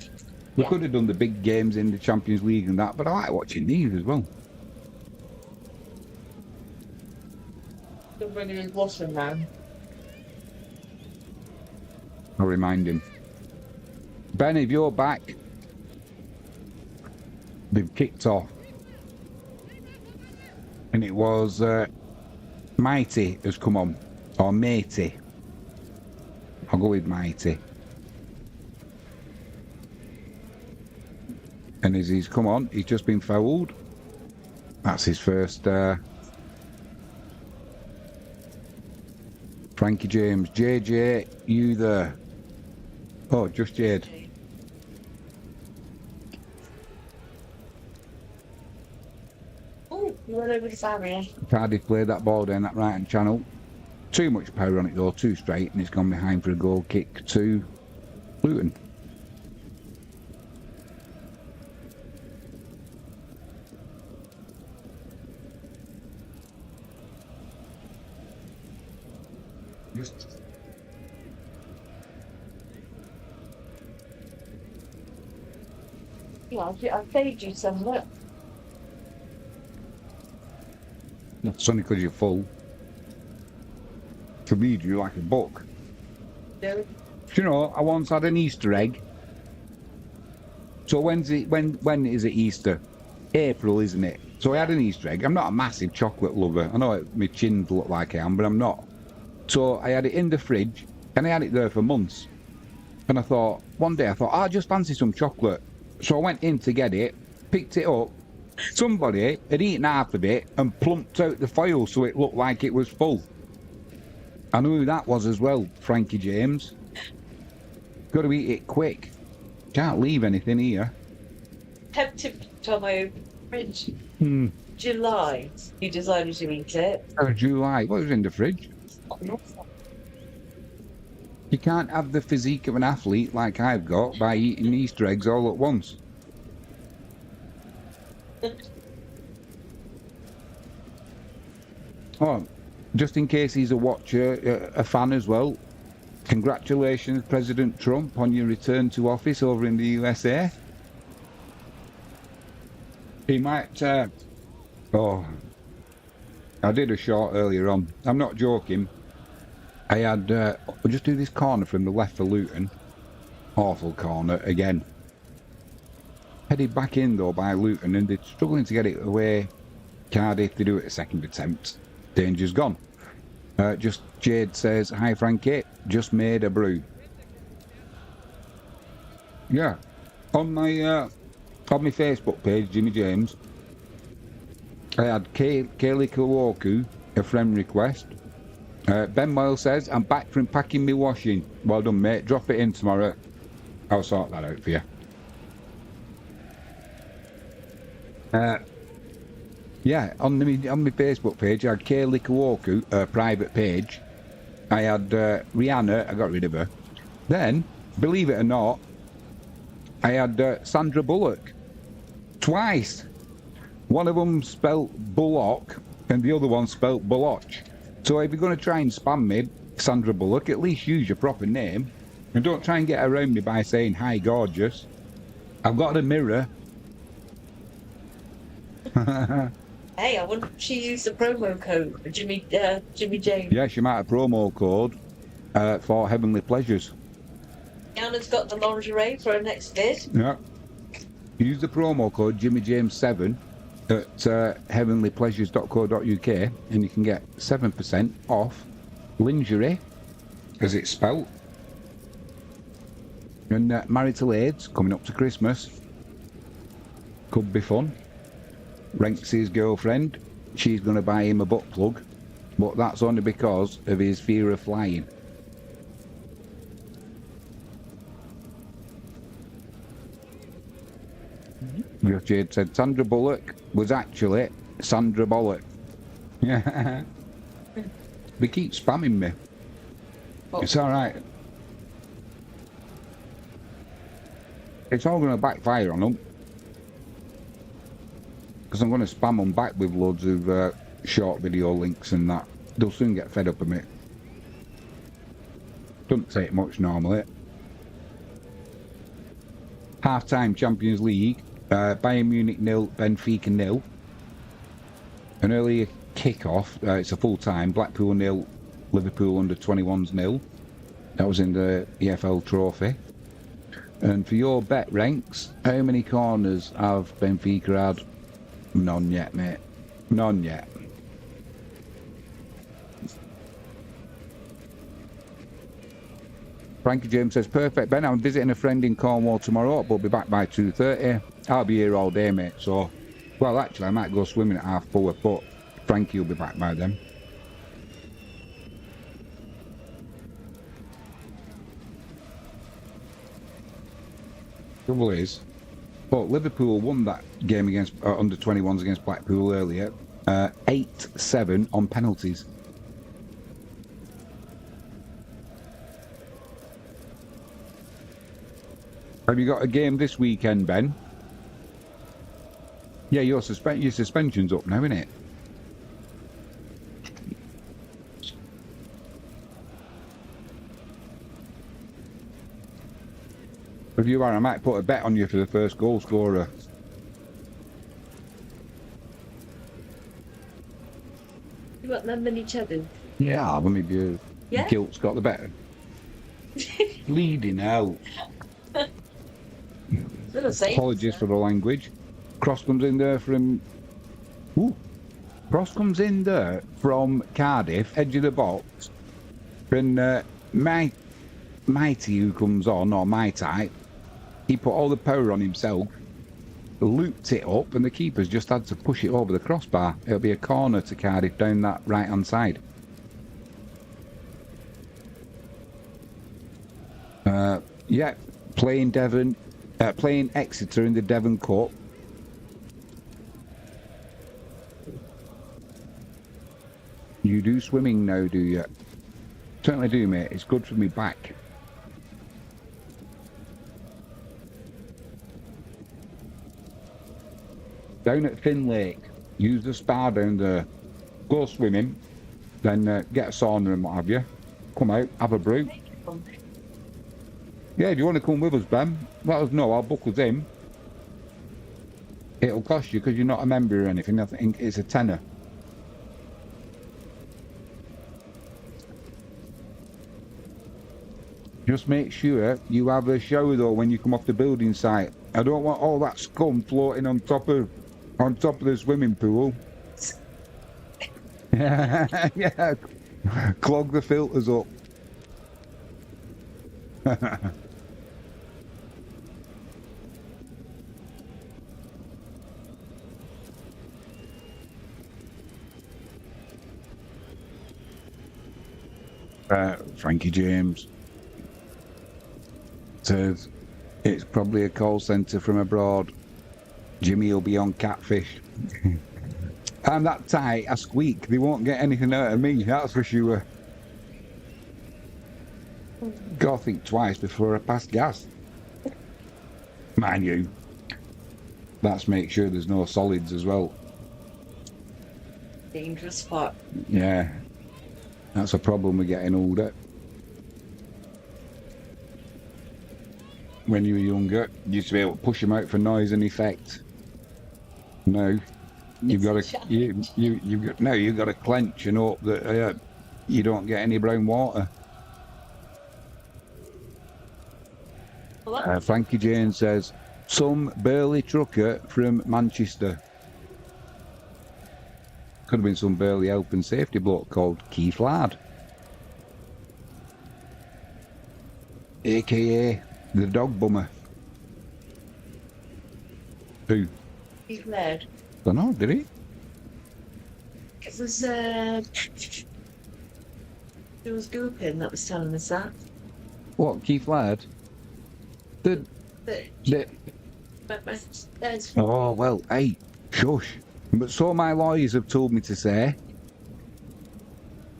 We could have done the big games in the Champions League and that, but I like watching these as well. Still bringing his Blossom now. I'll remind him. Ben, if you're back, they've kicked off. And it was Mighty has come on, or Matey. I'll go with Mighty. And as he's come on, he's just been fouled. That's his first. Frankie James, JJ, you there? Oh, just Jade. Oh, you went over the barrier. Cardiff played that ball down that right hand channel. Too much power on it though, too straight, and it's gone behind for a goal kick to Luton. Yeah, I've saved you some, look. It's only because you're full. To read you like a book. No. Do you know, I once had an Easter egg. So when is it Easter? April, isn't it? So I had an Easter egg. I'm not a massive chocolate lover. I know my chin look like I am, but I'm not. So I had it in the fridge, and I had it there for months. And I thought, one day I thought, I just fancy some chocolate. So I went in to get it, picked it up. Somebody had eaten half of it and plumped out the foil so it looked like it was full. I knew who that was as well, Frankie James. Got to eat it quick. Can't leave anything here. Tempted Tomo Fridge. Hmm. July. You decided to eat it. July. What was in the fridge? You can't have the physique of an athlete like I've got by eating Easter eggs all at once. Oh, just in case he's a watcher, a fan as well. Congratulations, President Trump, on your return to office over in the USA. He might. Oh, I did a short earlier on. I'm not joking. I had. I'll just do this corner from the left for Luton. Awful corner again. Headed back in though by Luton, and they're struggling to get it away. Cardiff, they do it a second attempt. Danger's gone. Just Jade says, "Hi Frankie, just made a brew." Yeah, on my Facebook page, Jimmy James, I had Kaylee Kawoku, a friend request. Ben Moyle says, "I'm back from packing me washing." Well done, mate. Drop it in tomorrow. I'll sort that out for you. Yeah, on my Facebook page, I had Kaylee Kawoku, a private page. I had Rihanna, I got rid of her. Then, believe it or not, I had Sandra Bullock. Twice. One of them spelt Bullock, and the other one spelt Bullock. So if you're going to try and spam me, Sandra Bullock, at least use your proper name. And don't try and get around me by saying, "Hi, gorgeous." I've got a mirror. Hey, I wonder if she used the promo code for Jimmy James. Yeah, she might have promo code for Heavenly Pleasures. Anna's got the lingerie for her next bid. Yeah. Use the promo code JimmyJames7 at heavenlypleasures.co.uk and you can get 7% off lingerie, as it's spelt. And marital aids coming up to Christmas. Could be fun. Renks's girlfriend, she's going to buy him a butt plug, but that's only because of his fear of flying. Jade said Sandra Bullock was actually Sandra Bullock. Yeah. They keep spamming me. Oh. It's alright. It's all going to backfire on them. Because I'm going to spam them back with loads of short video links and that. They'll soon get fed up of me. Doesn't take much normally. Half-time Champions League. Bayern Munich 0, Benfica 0. An earlier kick-off. It's a full-time. Blackpool 0, Liverpool under-21s 0. That was in the EFL Trophy. And for your bet ranks, how many corners have Benfica had? None yet, mate. None yet. Frankie James says, "Perfect, Ben. I'm visiting a friend in Cornwall tomorrow, but I'll be back by 2:30. I'll be here all day, mate. So, well, actually, I might go swimming at 4:30, but Frankie will be back by then." Trouble is, but Liverpool won that game against under-21s against Blackpool earlier, 8-7 on penalties. Have you got a game this weekend, Ben? Yeah, your suspension's up now, isn't it? If you are, I might put a bet on you for the first goal scorer. You want them and each other? Yeah, but maybe your guilt's got the better. Bleeding out. Apologies for the language. Cross comes in there from... Ooh. Cross comes in there from Cardiff, edge of the box. And Mighty, who comes on, or my type, he put all the power on himself, looped it up, and the keeper's just had to push it over the crossbar. It'll be a corner to Cardiff down that right-hand side. Yeah, playing Exeter in the Devon Cup. You do swimming now, do you? Certainly do, mate. It's good for me back. Down at Finn Lake, use the spa down there. Go swimming, then get a sauna and what have you. Come out, have a brew. Yeah, if you want to come with us, Ben, let us know. I'll book us in. It'll cost you because you're not a member or anything. I think it's a tenner. Just make sure you have a shower though when you come off the building site. I don't want all that scum floating on top of the swimming pool. Yeah, clog the filters up. Frankie James says it's probably a call centre from abroad. Jimmy will be on catfish. I'm that tight, I squeak. They won't get anything out of me, that's for sure. Gotta think twice before I pass gas. Mind you, that's make sure there's no solids as well. Dangerous spot. Yeah, that's a problem with getting older. When you were younger, you used to be able to push them out for noise and effect. No, you've got to you've got to clench and hope that you don't get any brown water. Frankie Jane says some burly trucker from Manchester. Could have been some burly health and safety bloke called Keith Ladd, aka the dog bummer. Who? Keith Ladd. Don't know, did he? It was there was Goopin that was telling us that. What, Keith Ladd? Oh, well, hey, shush. But so my lawyers have told me to say.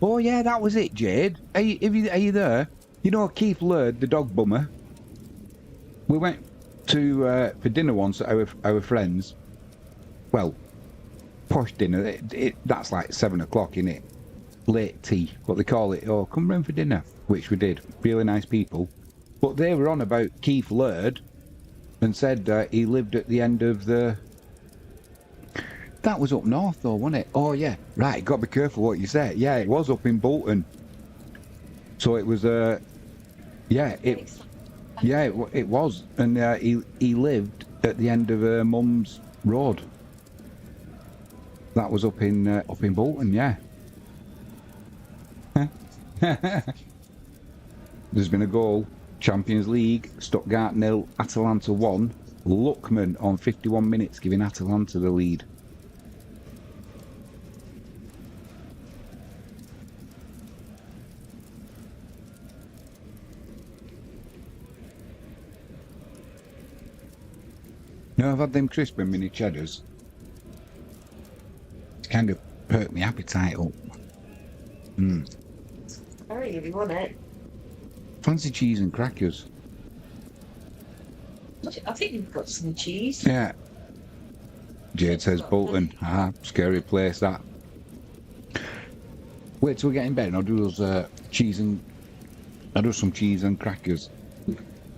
Oh, yeah, that was it, Jade. Are you there? You know Keith Laird, the dog bummer? We went to for dinner once at our friends. Well, posh dinner. That's like 7 o'clock, innit? Late tea, what they call it. Oh, come round for dinner, which we did. Really nice people. But they were on about Keith Laird and said he lived at the end of the... That was up north though, wasn't it? Oh yeah, right, got to be careful what you say. Yeah, it was up in Bolton. So it was, it was. And he lived at the end of her mum's road. That was up in Bolton, yeah. There's been a goal. Champions League, Stuttgart 0, Atalanta 1. Luckman on 51 minutes giving Atalanta the lead. No, I've had them crisp and mini cheddars. It's kind of perked my appetite up. Sorry if you want it. Fancy cheese and crackers. I think you've got some cheese. Yeah. Jade says Bolton. Ah, scary place that. Wait till we get in bed and I'll do those cheese and... I'll do some cheese and crackers.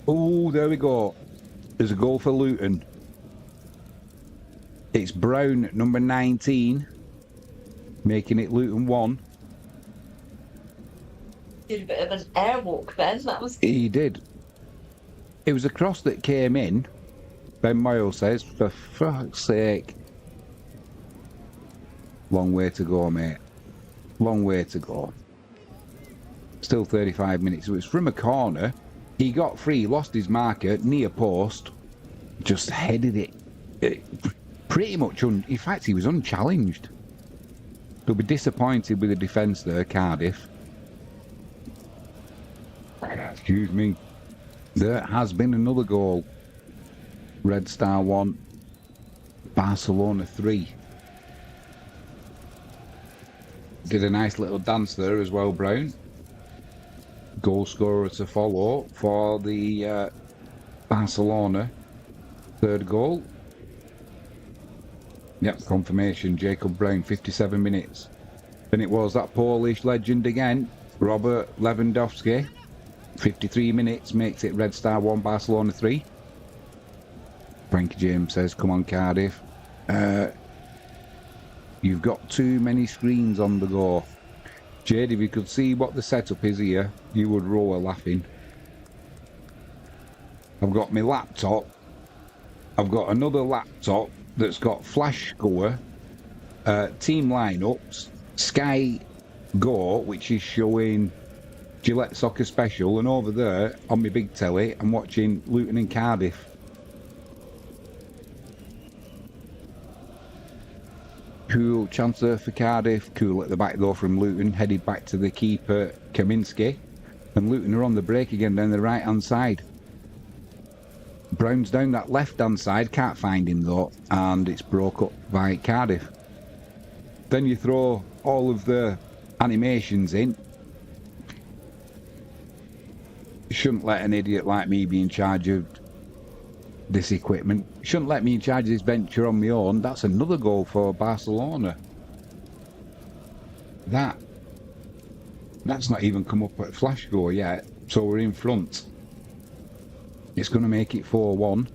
Oh, there we go. There's a goal for Luton. It's Brown, number 19, making it Luton 1. Did a bit of an airwalk then, that was... He did. It was a cross that came in, Ben Moyle says, for fuck's sake. Long way to go, mate. Long way to go. Still 35 minutes. It was from a corner. He got free, lost his marker, near post, just headed it. Pretty much, in fact, he was unchallenged. They'll be disappointed with the defence there, Cardiff. Excuse me. There has been another goal. Red Star 1, Barcelona 3. Did a nice little dance there as well, Brown. Goal scorer to follow for the Barcelona. Third goal. Yep, confirmation. Jacob Brown, 57 minutes. Then it was that Polish legend again, Robert Lewandowski. 53 minutes, makes it Red Star 1, Barcelona 3. Frankie James says, come on, Cardiff. You've got too many screens on the go. Jade, if you could see what the setup is here, you would roar laughing. I've got my laptop. I've got another laptop that's got flash score, team lineups, Sky Go, which is showing Gillette Soccer Special, and over there on my big telly, I'm watching Luton and Cardiff. Cool chancer for Cardiff, cool at the back though from Luton, headed back to the keeper Kaminski, and Luton are on the break again down the right hand side. Brown's down that left hand side, can't find him though, and it's broke up by Cardiff. Then you throw all of the animations in. You shouldn't let an idiot like me be in charge of this equipment. You shouldn't let me in charge of this venture on my own. That's another goal for Barcelona. That's not even come up at flash score yet, so we're in front. It's going to make it 4-1.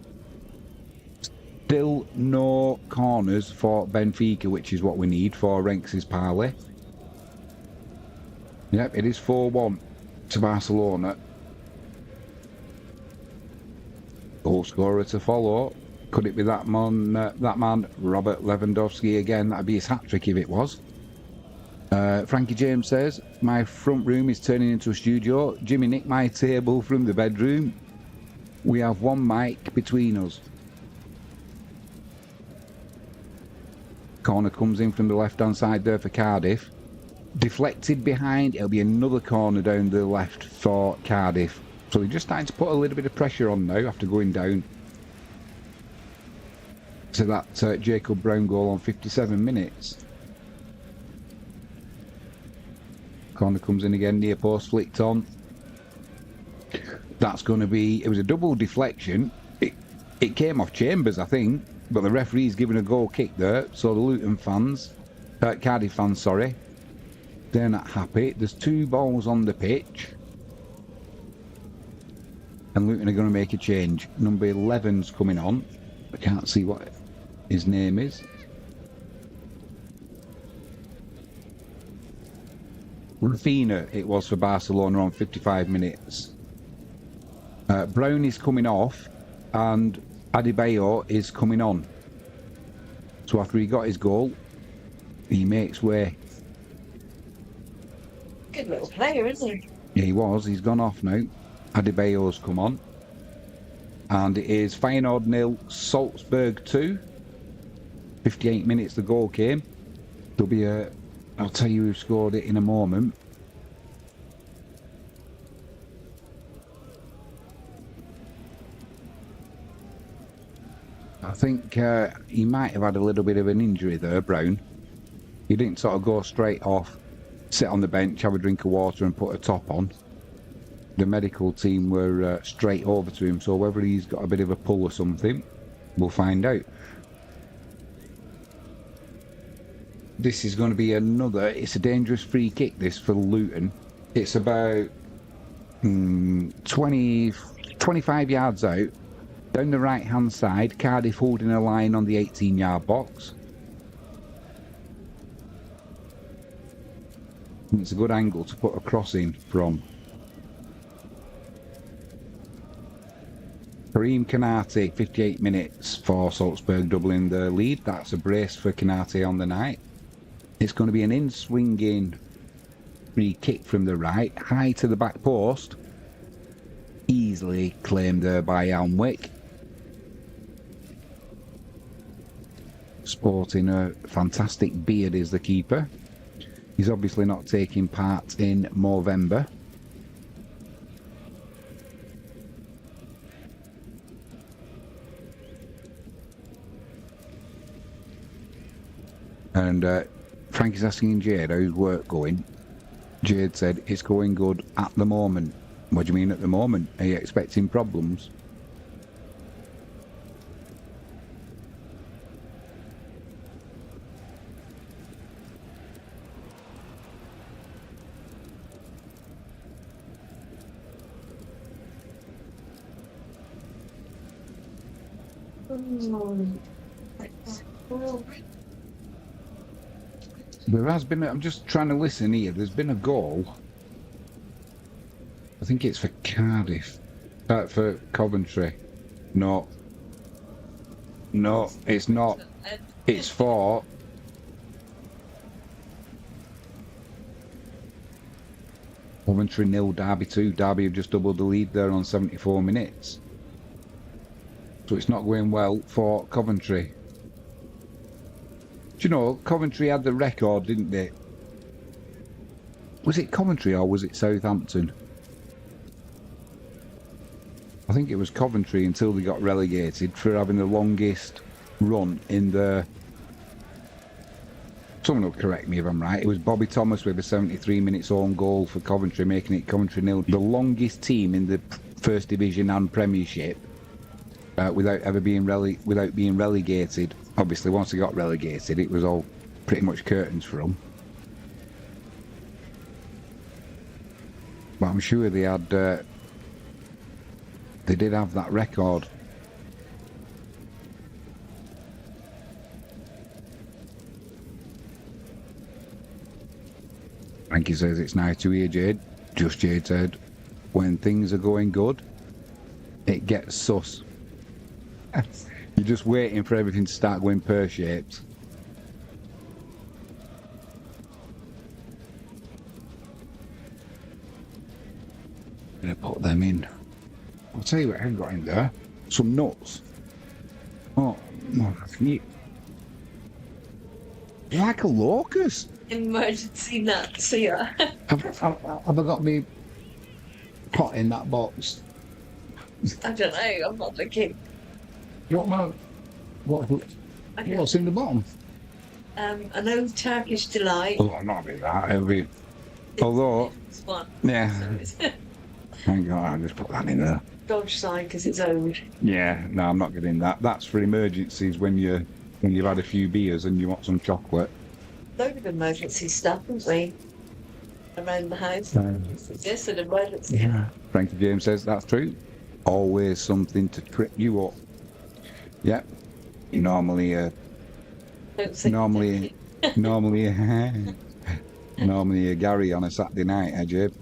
Still no corners for Benfica, which is what we need for Renks' parlay. Yep, it is 4-1 to Barcelona. Goal scorer to follow. Could it be that man, Robert Lewandowski again? That'd be his hat-trick if it was. Frankie James says, my front room is turning into a studio. Jimmy nicked my table from the bedroom. We have one mic between us. Corner comes in from the left-hand side there for Cardiff. Deflected behind, it'll be another corner down the left for Cardiff. So they're just starting to put a little bit of pressure on now after going down. So that Jacob Brown goal on 57 minutes. Corner comes in again, near post, flicked on. That's going to be, it was a double deflection. It came off Chambers, I think, but the referee's given a goal kick there. So the Luton fans, Cardiff fans, sorry, they're not happy. There's two balls on the pitch. And Luton are going to make a change. Number 11's coming on. I can't see what his name is. Rafina, it was for Barcelona on 55 minutes. Brown is coming off and Adebayo is coming on. So after he got his goal, he makes way. Good little player, isn't he? Yeah, he was. He's gone off now. Adebayo's come on. And it is Feyenoord 0, Salzburg 2. 58 minutes the goal came. There'll be a... I'll tell you who scored it in a moment. I think he might have had a little bit of an injury there, Brown. He didn't sort of go straight off, sit on the bench, have a drink of water and put a top on. The medical team were straight over to him, so whether he's got a bit of a pull or something, we'll find out. This is going to be another, it's a dangerous free kick this for Luton. It's about 25 yards out, down the right hand side, Cardiff holding a line on the 18-yard box. And it's a good angle to put a cross in from. Karim Kanate, 58 minutes for Salzburg, doubling the lead. That's a brace for Kanate on the night. It's going to be an in-swinging free kick from the right, high to the back post. Easily claimed there by Alnwick. Sporting a fantastic beard is the keeper. He's obviously not taking part in Movember. And Frankie's asking Jade how's work going. Jade said it's going good at the moment. What do you mean at the moment? Are you expecting problems? There has been, I'm just trying to listen here, there's been a goal. I think it's for Cardiff. For Coventry. No. No, it's not. It's for... Coventry 0, Derby 2. Derby have just doubled the lead there on 74 minutes. So it's not going well for Coventry. Do you know, Coventry had the record, didn't they? Was it Coventry or was it Southampton? I think it was Coventry until they got relegated for having the longest run in the... Someone will correct me if I'm right. It was Bobby Thomas with a 73 minutes own goal for Coventry, making it Coventry 0. The longest team in the First Division and Premiership without ever being relegated. Obviously, once they got relegated, it was all pretty much curtains for them. But I'm sure they had... they did have that record. Frankie says it's nice to hear, Jade. Just Jade said, when things are going good, it gets sus. You're just waiting for everything to start going pear-shaped. Gonna put them in. I'll tell you what I've got in there. Some nuts. Oh, you like a locust. Emergency nuts here. Have I got me pot in that box? I don't know, I'm not looking. What's in the bottom? An old Turkish delight. Oh, not be that. It'll be. Although, One. yeah. So Thank God, I'll just put that in there. dodge sign because it's old. Yeah, no, I'm not getting that. That's for emergencies when you've had a few beers and you want some chocolate. Load of emergency stuff, haven't we? Around the house. Yes, an emergency. Yeah. Frankie James says that's true. Always something to trip you up. Yeah. Normally Don't say normally a Gary on a Saturday night, eh, Jib?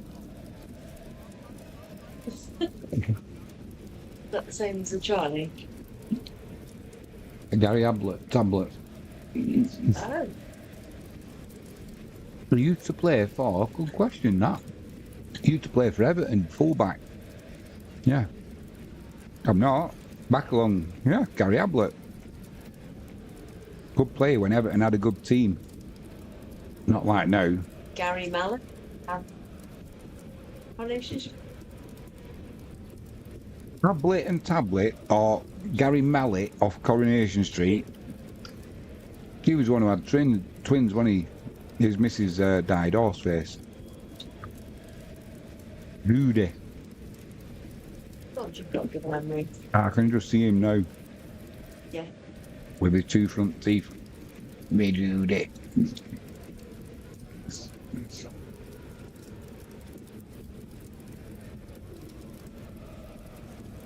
Not the same as a Charlie. A Gary tablet. Oh. Who used to play for? Good question, that. He used to play for Everton, fullback. Yeah. I'm not. Back along, yeah, Gary Ablett. Good player when Everton had a good team. Not like now. Gary Mallet. Relationship. Tablet and Tablet, or Gary Mallet off Coronation Street. He was one who had twins when his missus died, horseface. Rudy. God, you've got good memory. I can just see him now. Yeah. With his two front teeth. Me Rudy.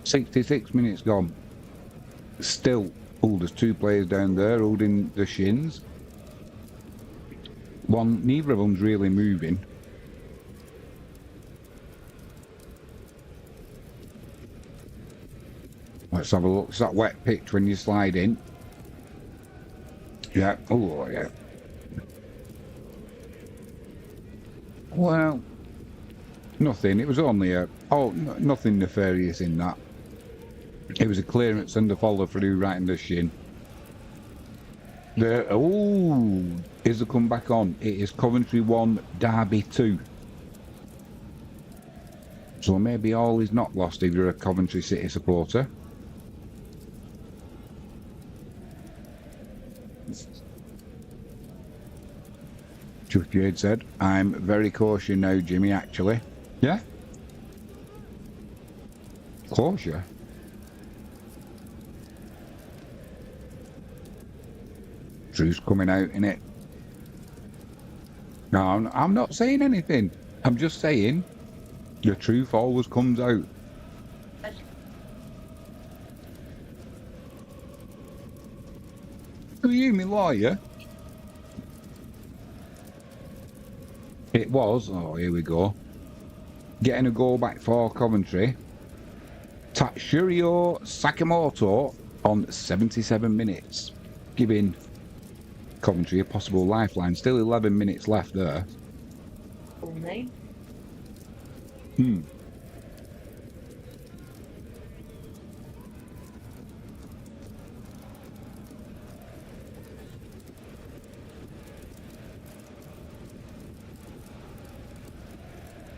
66 minutes gone. Still, there's two players down there holding the shins. Neither of them's really moving. Let's have a look. It's that wet pitch when you slide in. Yeah. Oh, yeah. Well, nothing. It was only nothing nefarious in that. It was a clearance and a follow through right in the shin. Is the comeback on? It is Coventry 1, Derby 2. So maybe all is not lost if you're a Coventry City supporter. Just Jade said, I'm very cautious now, Jimmy, actually. Yeah? Cautious? Truth's coming out, innit? No, I'm not saying anything. I'm just saying the truth always comes out. Who are you, me lawyer? It was, oh, here we go. Getting a goal back for Coventry. Tatsurio Sakamoto on 77 minutes. Giving Coventry a possible lifeline. Still 11 minutes left there. Full name?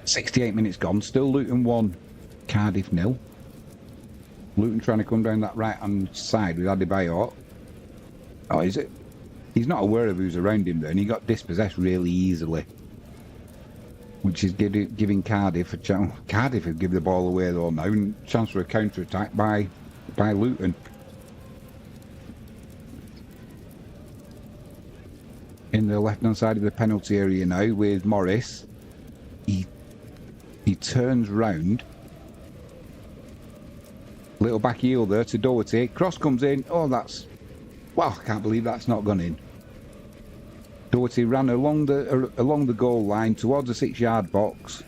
68 minutes gone, still Luton 1, Cardiff 0. Luton trying to come down that right-hand side with Adebayo. Oh, is it? He's not aware of who's around him there, and he got dispossessed really easily. Which is giving Cardiff a chance. Cardiff would give the ball away though now, and chance for a counter-attack by Luton. In the left-hand side of the penalty area now with Morris. He turns round. Little back heel there to Doherty. Cross comes in. Oh, that's... Well, I can't believe that's not gone in. Doherty ran along the goal line towards the 6-yard box.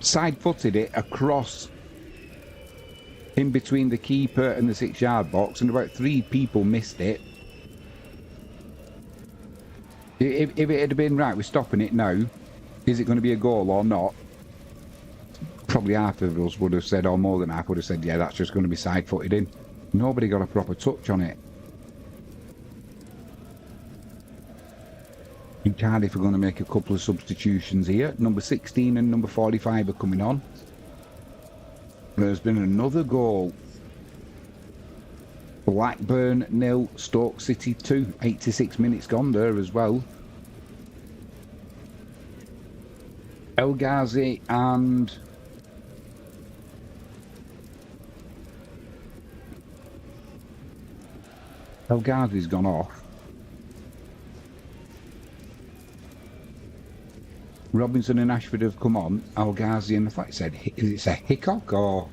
Side-footed it across in between the keeper and the 6-yard box, and about 3 people missed it. If it had been right, we're stopping it now. Is it going to be a goal or not? Probably half of us would have said, or more than half would have said, yeah, that's just going to be side-footed in. Nobody got a proper touch on it. And Cardiff are going to make a couple of substitutions here. Number 16 and number 45 are coming on. There's been another goal. Blackburn 0, Stoke City 2. 86 minutes gone there as well. El Ghazi and... El Ghazi's gone off. Robinson and Ashford have come on. El Ghazi and I thought it said, is it a Hickok or...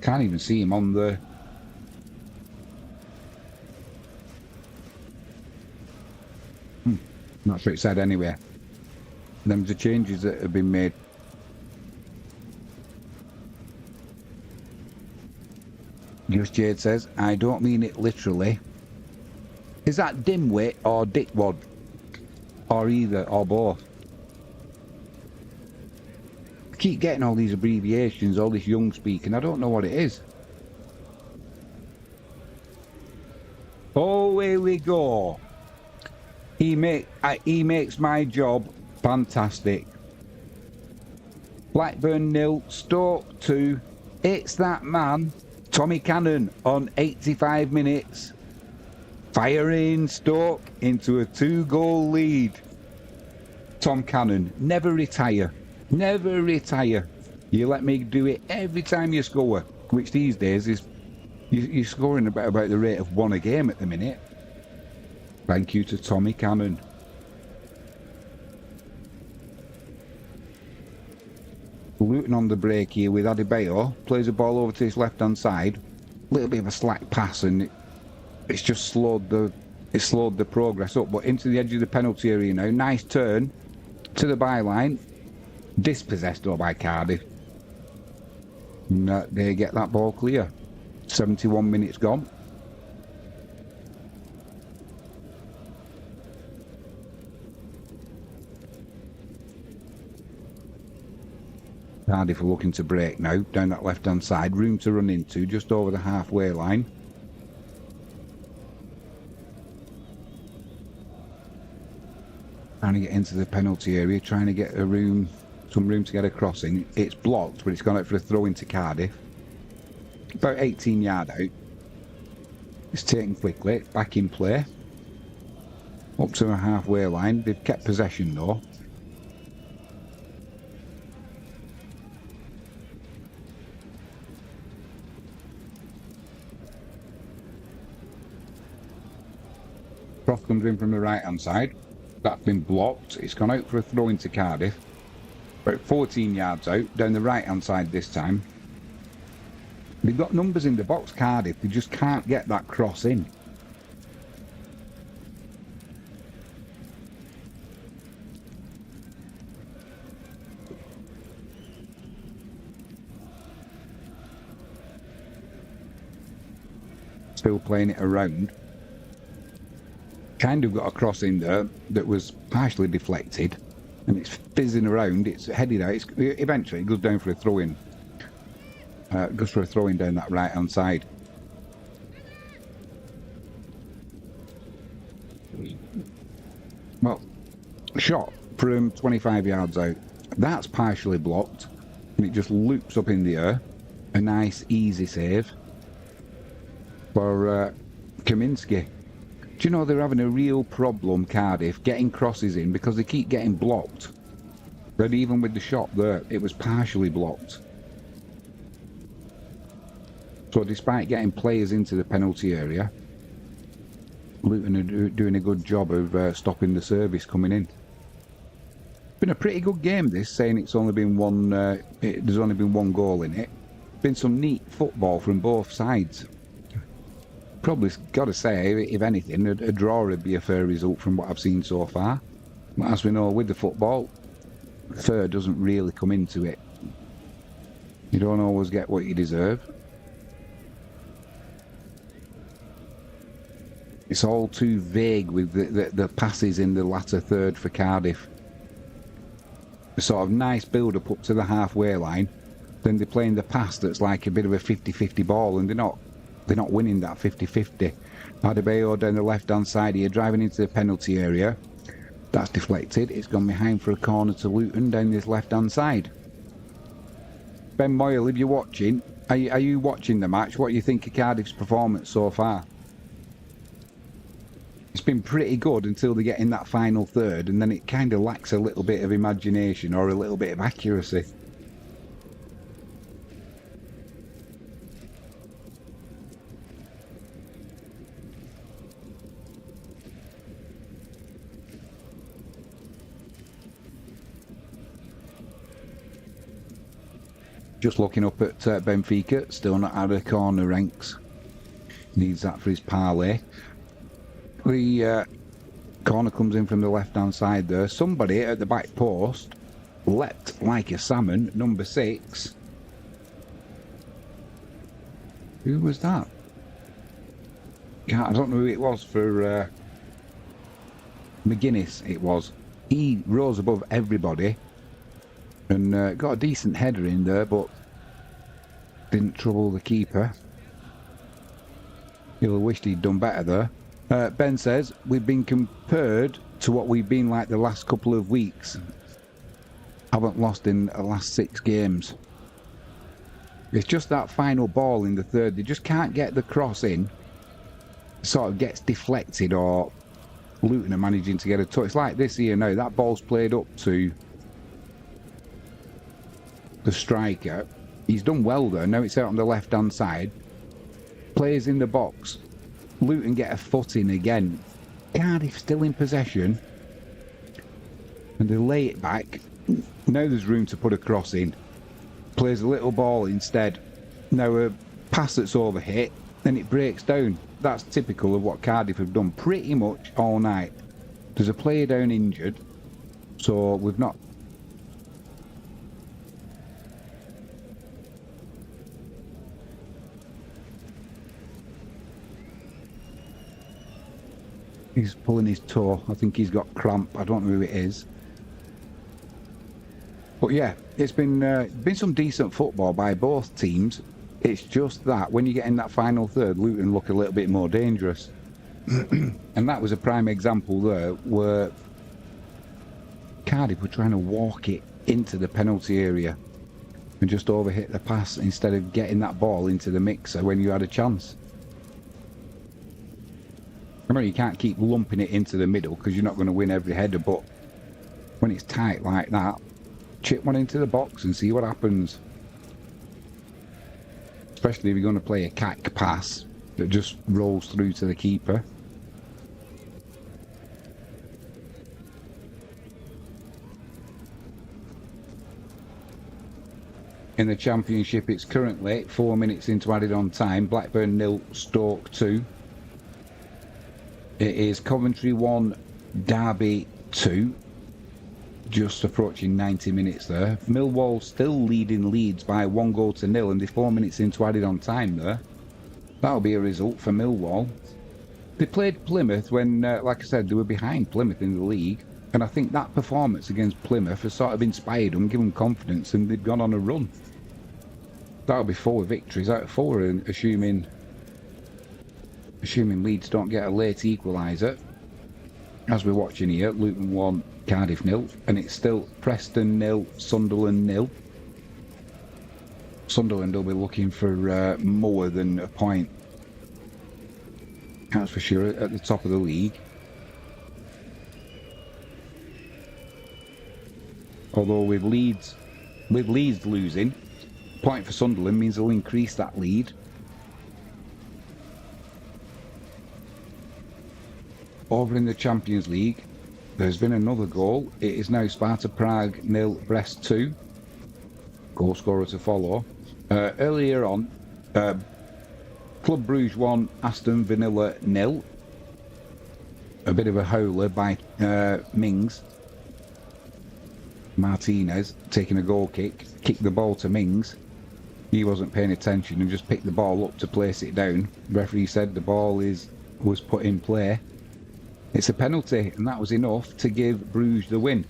Can't even see him on the... Not sure it said anyway. Them's the changes that have been made. Just Jade says, I don't mean it literally. Is that dimwit or dickwad? Or either, or both? I keep getting all these abbreviations, all this young speak, and I don't know what it is. Oh, here we go. He makes my job fantastic. Blackburn 0, Stoke 2. It's that man, Tommy Cannon, on 85 minutes. Firing Stoke into a 2-goal lead. Tom Cannon, never retire. Never retire. You let me do it every time you score, which these days is you're scoring about the rate of 1 a game at the minute. Thank you to Tommy Cannon. Luton on the break here with Adebayo. Plays the ball over to his left-hand side. A little bit of a slack pass, and it's just slowed the progress up. But into the edge of the penalty area now. Nice turn to the byline. Dispossessed though by Cardiff. And they get that ball clear. 71 minutes gone. Cardiff are looking to break now, down that left-hand side. Room to run into, just over the halfway line. Trying to get into the penalty area, trying to get some room to get a crossing. It's blocked, but it's gone out for a throw into Cardiff. About 18 yard out. It's taken quickly, back in play. up to a halfway line. They've kept possession though. Cross comes in from the right hand side. That's been blocked. It's gone out for a throw into Cardiff. About 14 yards out, down the right hand side this time. They've got numbers in the box, Cardiff. They just can't get that cross in. Still playing it around. Kind of got a cross in there that was partially deflected, and it's fizzing around. It's headed out. Eventually, it goes down for a throw-in. Goes for a throw-in down that right-hand side. Well, shot from 25 yards out. That's partially blocked, and it just loops up in the air. A nice, easy save for Kaminski. Do you know they're having a real problem, Cardiff, getting crosses in because they keep getting blocked. But even with the shot there, it was partially blocked. So despite getting players into the penalty area, Luton are doing a good job of stopping the service coming in. Been a pretty good game this, saying it's only been one. There's only been one goal in it. Been some neat football from both sides. Probably got to say, if anything, a draw would be a fair result from what I've seen so far. But as we know, with the football, fair doesn't really come into it. You don't always get what you deserve. It's all too vague with the passes in the latter third for Cardiff. A sort of nice build-up up to the halfway line, then they're playing the pass that's like a bit of a 50-50 ball, and they're not winning that 50-50. Adebayo down the left-hand side here, driving into the penalty area. That's deflected. It's gone behind for a corner to Luton down this left-hand side. Ben Moyle, if you're watching, are you watching the match? What do you think of Cardiff's performance so far? It's been pretty good until they get in that final third, and then it kind of lacks a little bit of imagination or a little bit of accuracy. Just looking up at Benfica, still not out of corner ranks. Needs that for his parlay. The corner comes in from the left-hand side there. Somebody at the back post leapt like a salmon, number 6. Who was that? I don't know who it was for McGuinness, it was. He rose above everybody and got a decent header in there, but didn't trouble the keeper. He'll have wished he'd done better there. Ben says, we've been compared to what we've been like the last couple of weeks. Haven't lost in the last 6 games. It's just that final ball in the third. They just can't get the cross in. Sort of gets deflected, or Luton are managing to get a touch. It's like this here now. That ball's played up to the striker. He's done well there. Now it's out on the left-hand side. Players in the box. Luton get a foot in again. Cardiff still in possession. And they lay it back. Now there's room to put a cross in. Plays a little ball instead. Now a pass that's overhit, then it breaks down. That's typical of what Cardiff have done pretty much all night. There's a player down injured, so we've not... He's pulling his toe. I think he's got cramp. I don't know who it is. But yeah, it's been some decent football by both teams. It's just that when you get in that final third, Luton look a little bit more dangerous. And that was a prime example there where Cardiff were trying to walk it into the penalty area and just overhit the pass instead of getting that ball into the mixer when you had a chance. I know you can't keep lumping it into the middle because you're not going to win every header, but when it's tight like that, chip one into the box and see what happens. Especially if you're going to play a cack pass that just rolls through to the keeper. In the Championship, it's currently 4 minutes into added on time. Blackburn 0, Stoke 2. It is Coventry 1, Derby 2. Just approaching 90 minutes there. Millwall still leading Leeds by 1-0, and they're 4 minutes into added on time there. That'll be a result for Millwall. They played Plymouth when, like I said, they were behind Plymouth in the league. And I think that performance against Plymouth has sort of inspired them, given them confidence, and they've gone on a run. That'll be 4 victories out of 4, and assuming Leeds don't get a late equaliser. As we're watching here, Luton 1, Cardiff 0, and it's still Preston 0, Sunderland 0. Sunderland will be looking for more than a point. That's for sure, at the top of the league. Although with Leeds losing, point for Sunderland means they'll increase that lead. Over in the Champions League, there's been another goal. It is now Sparta Prague 0, Brest 2. Goal scorer to follow. Earlier on, Club Brugge 1, Aston Villa 0. A bit of a howler by Mings. Martinez taking a goal kick, kicked the ball to Mings. He wasn't paying attention and just picked the ball up to place it down. The referee said the ball was put in play. It's a penalty, and that was enough to give Bruges the win.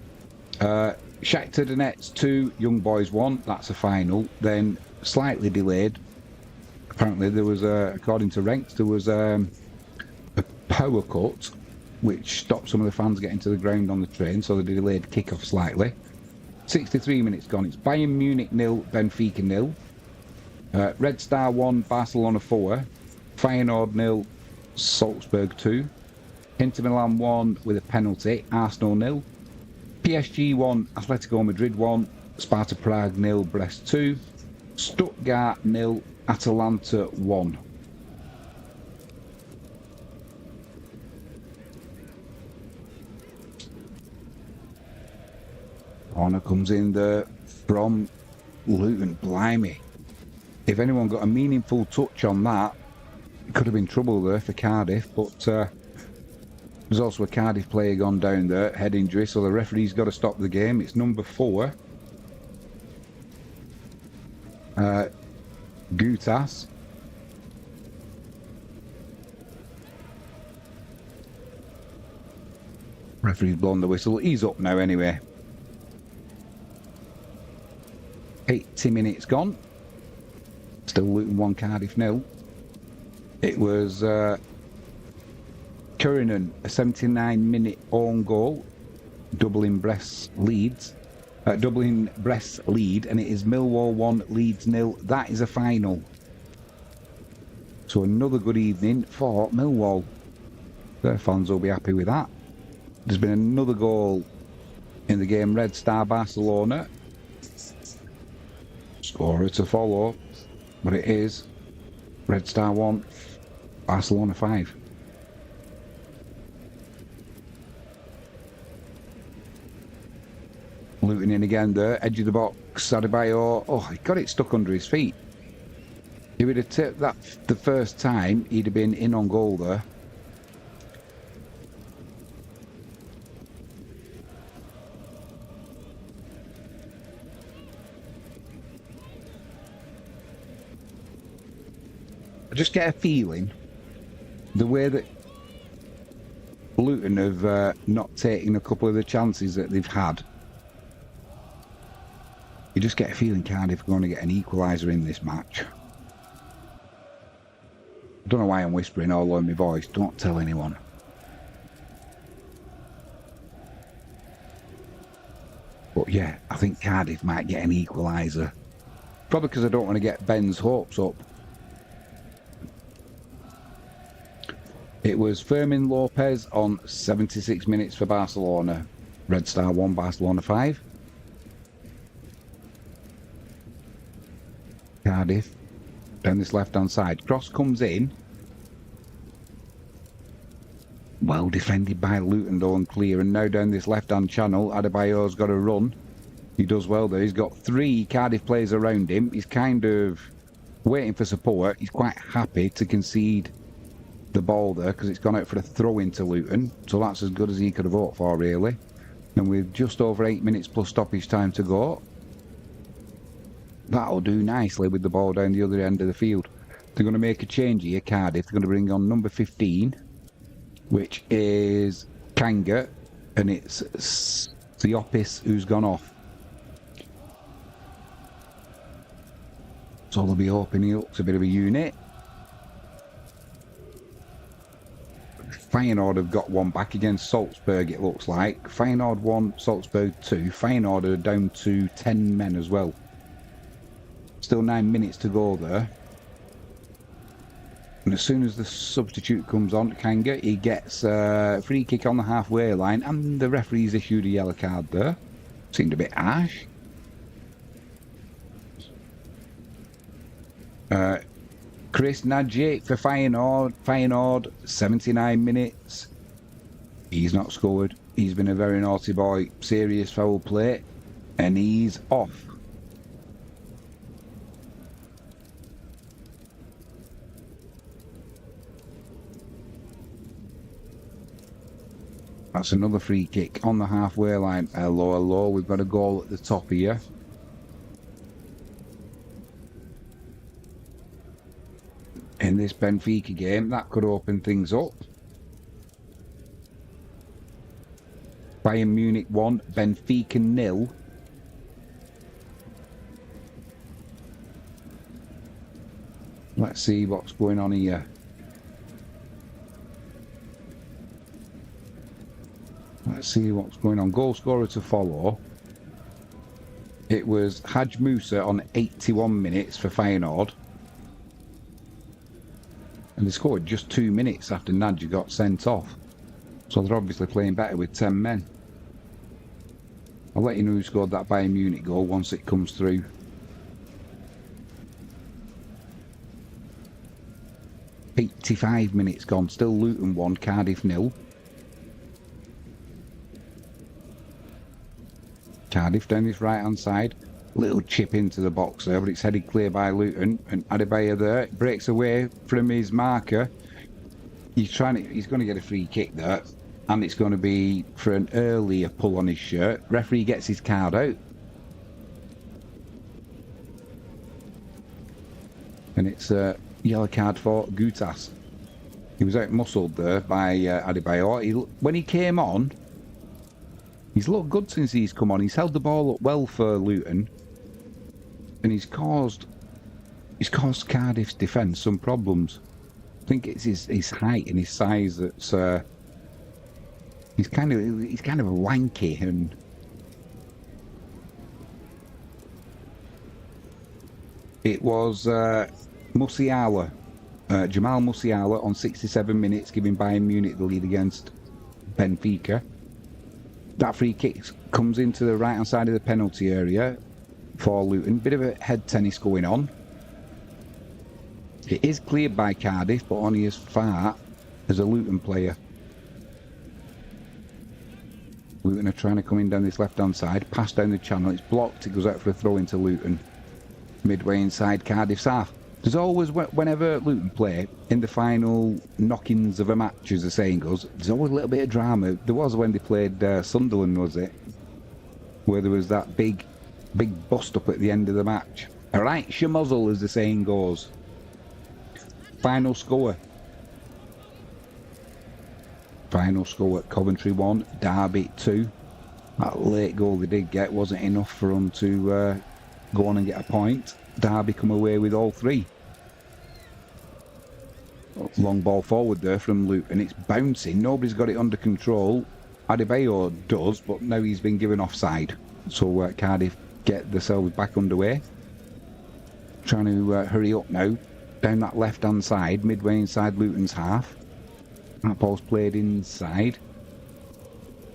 Shakhtar Donetsk 2, Young Boys 1. That's a final. Then slightly delayed. Apparently there was, according to Renks, there was a power cut which stopped some of the fans getting to the ground on the train, so they delayed kick-off slightly. 63 minutes gone. It's Bayern Munich 0, Benfica 0. Red Star 1, Barcelona 4. Feyenoord 0, Salzburg 2. Inter Milan 1 with a penalty, Arsenal 0. PSG 1, Atletico Madrid 1. Sparta Prague 0, Brest 2. Stuttgart 0, Atalanta 1. Corner comes in there from Luton. Blimey. If anyone got a meaningful touch on that, it could have been trouble there for Cardiff, but there's also a Cardiff player gone down there, head injury, so the referee's got to stop the game. It's number 4. Gutas. Referee's blown the whistle. He's up now anyway. 80 minutes gone. Still Luton 1, Cardiff 0. It was Currinan, a 79-minute own goal, doubling Brest's lead, and it is Millwall 1, Leeds 0. That is a final. So another good evening for Millwall. Their fans will be happy with that. There's been another goal in the game, Red Star Barcelona. Scorer to follow, but it is Red Star 1, Barcelona 5. Luton in again there, edge of the box, Adebayo. Oh, he got it stuck under his feet. If he'd have tipped that the first time, he'd have been in on goal there. I just get a feeling, the way that Luton have not taken a couple of the chances that they've had, you just get a feeling Cardiff are going to get an equaliser in this match. I don't know why I'm whispering all over my voice. Don't tell anyone. But yeah, I think Cardiff might get an equaliser. Probably because I don't want to get Ben's hopes up. It was Fermin Lopez on 76 minutes for Barcelona. Red Star 1, Barcelona 5. Cardiff down this left-hand side. Cross comes in. Well defended by Luton though and clear. And now down this left-hand channel, Adebayor's got a run. He does well there. He's got 3 Cardiff players around him. He's kind of waiting for support. He's quite happy to concede the ball there because it's gone out for a throw into Luton. So that's as good as he could have hoped for, really. And with just over 8 minutes plus stoppage time to go, that'll do nicely with the ball down the other end of the field. They're going to make a change here, Cardiff. They're going to bring on number 15, which is Kanga, and it's Siopis who's gone off. So they'll be hoping he looks a bit of a unit. Feyenoord have got one back against Salzburg, it looks like. Feyenoord 1, Salzburg 2. Feyenoord are down to 10 men as well. Still 9 minutes to go there. And as soon as the substitute comes on, Kanga, he gets a free kick on the halfway line, and the referee's issued a yellow card there. Seemed a bit harsh. Chris Nagy for Feyenoord. Feyenoord, 79 minutes. He's not scored. He's been a very naughty boy. Serious foul play. And he's off. That's another free kick on the halfway line. Hello, hello. We've got a goal at the top here. In this Benfica game, that could open things up. Bayern Munich 1, Benfica 0. Let's see what's going on here. Let's see what's going on. Goal scorer to follow. It was Haj Musa on 81 minutes for Feyenoord. And they scored just 2 minutes after Nagy got sent off. So they're obviously playing better with 10 men. I'll let you know who scored that Bayern Munich goal once it comes through. "85 minutes gone. Still Luton 1, Cardiff 0. Cardiff down this right-hand side. Little chip into the box there, but it's headed clear by Luton. And Adebayor there breaks away from his marker. He's going to get a free kick there, and it's going to be for an earlier pull on his shirt. Referee gets his card out, and it's a yellow card for Gutas. He was out muscled there by Adebayor. When he came on, he's looked good since he's come on. He's held the ball up well for Luton. And he's caused Cardiff's defence some problems. I think it's his height and his size that's he's kind of lanky, and it was Musiala, Jamal Musiala on 67 minutes, giving Bayern Munich the lead against Benfica. That free kick comes into the right hand side of the penalty area for Luton. Bit of a head tennis going on. It is cleared by Cardiff, but only as far as a Luton player. Luton are trying to come in down this left-hand side, pass down the channel. It's blocked. It goes out for a throw into Luton. Midway inside Cardiff's half. There's always, whenever Luton play, in the final knockings of a match, as the saying goes, there's always a little bit of drama. There was when they played Sunderland, was it? Where there was that big bust up at the end of the match. All right, Shamuzzle, as the saying goes. Final score. Final score at Coventry 1, Derby 2. That late goal they did get wasn't enough for them to go on and get a point. Derby come away with all 3. Long ball forward there from Luton. It's bouncing. Nobody's got it under control. Adebayor does, but now he's been given offside. So Cardiff get themselves back underway. Trying to hurry up now. Down that left-hand side, midway inside Luton's half. That ball's played inside.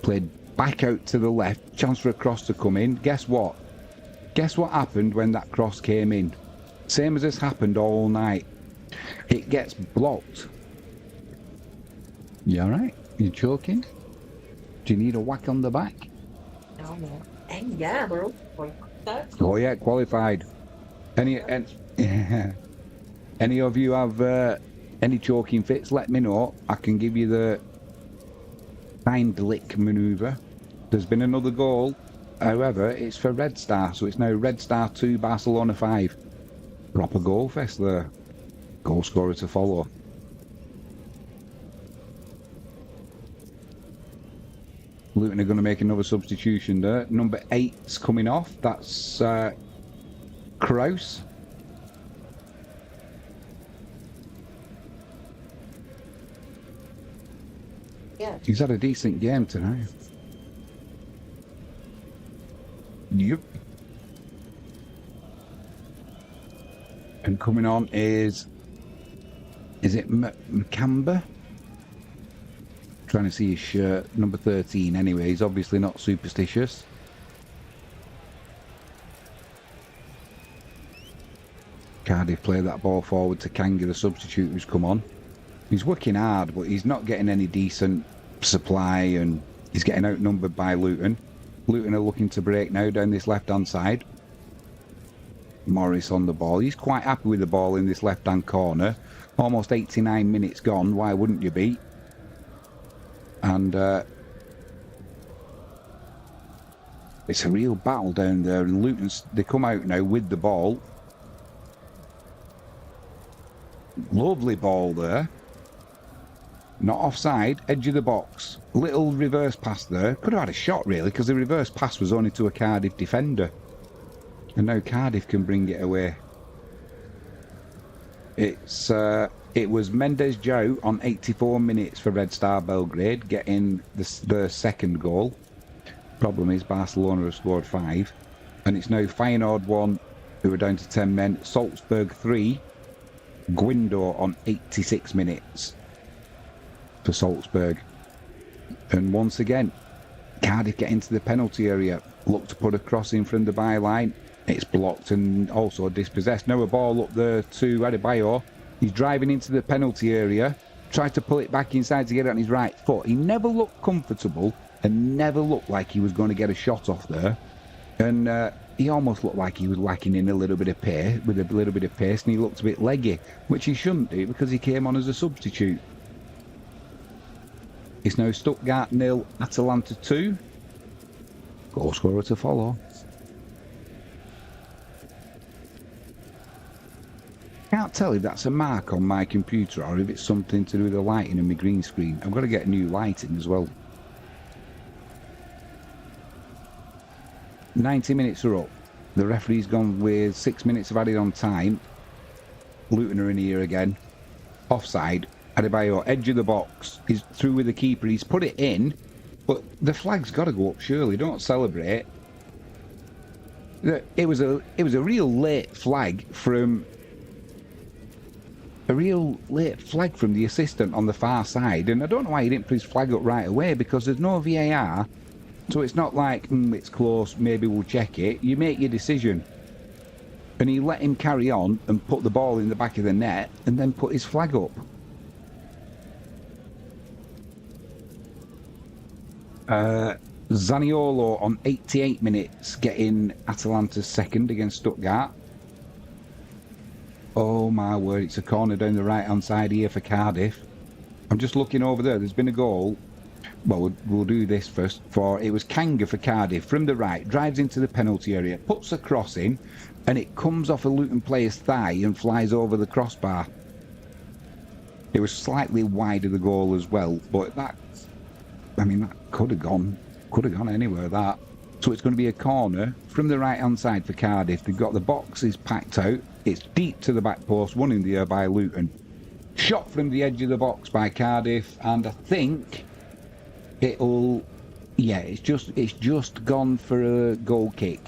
Played back out to the left. Chance for a cross to come in. Guess what? Guess what happened when that cross came in? Same as has happened all night. It gets blocked. You alright? You choking? Do you need a whack on the back? No. And yeah, we're all Oh yeah, qualified. Any of you have any choking fits, let me know. I can give you the timed lick manoeuvre. There's been another goal. However, it's for Red Star, so it's now Red Star 2, Barcelona 5. Proper goal fest there. Goal scorer to follow. Luton are going to make another substitution there. Number 8's coming off. That's Kraus. Yeah. He's had a decent game tonight. Yep. And coming on is it McCamber? Trying to see his shirt, number 13 anyway. He's obviously not superstitious. Cardiff play that ball forward to Kanga, the substitute who's come on. He's working hard, but he's not getting any decent supply, and he's getting outnumbered by Luton. Luton are looking to break now down this left-hand side. Morris on the ball. He's quite happy with the ball in this left-hand corner. Almost 89 minutes gone. Why wouldn't you be? And it's a real battle down there. And Luton, they come out now with the ball. Lovely ball there. Not offside, edge of the box. Little reverse pass there. Could have had a shot really, because the reverse pass was only to a Cardiff defender. And now Cardiff can bring it away. It was Mendes Joe on 84 minutes for Red Star Belgrade, getting the second goal. Problem is Barcelona have scored 5. And it's now Feyenoord 1, who are down to 10 men. Salzburg 3. Guindo on 86 minutes for Salzburg. And once again, Cardiff get into the penalty area. Look to put a cross in from the byline. It's blocked and also dispossessed. Now a ball up there to Adebayor. He's driving into the penalty area. Tried to pull it back inside to get it on his right foot. He never looked comfortable and never looked like he was going to get a shot off there. And he almost looked like he was lacking in a little bit of pace, and he looked a bit leggy, which he shouldn't do because he came on as a substitute. It's now Stuttgart 0, Atalanta 2. Goal scorer to follow. Can't tell if that's a mark on my computer or if it's something to do with the lighting in my green screen. I've got to get new lighting as well. 90 minutes are up. The referee's gone with 6 minutes of added on time. Luton are in here again. Offside. Adebayor, edge of the box. He's through with the keeper. He's put it in, but the flag's got to go up surely. Don't celebrate. It was a real late flag from the assistant on the far side, and I don't know why he didn't put his flag up right away, because there's no VAR, so it's not like it's close, maybe we'll check it. You make your decision, and he let him carry on and put the ball in the back of the net and then put his flag up. Zaniolo on 88 minutes getting Atalanta's second against Stuttgart. Oh my word, it's a corner down the right hand side here for Cardiff. I'm just looking over there, there's been a goal. Well, we'll do this first. It was Kanga for Cardiff from the right, drives into the penalty area, puts a cross in, and it comes off a Luton player's thigh and flies over the crossbar. It was slightly wide of the goal as well, but that could have gone anywhere, that. So it's going to be a corner from the right hand side for Cardiff. They've got the boxes packed out. It's deep to the back post, won in the air by Luton. Shot from the edge of the box by Cardiff, and I think it's just gone for a goal kick.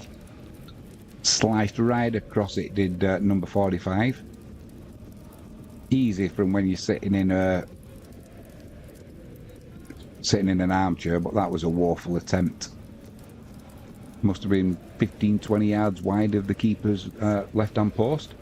Sliced right across it, did number 45. Easy from when you're sitting in sitting in an armchair, but that was a woeful attempt. Must have been 15, 20 yards wide of the keeper's left-hand post.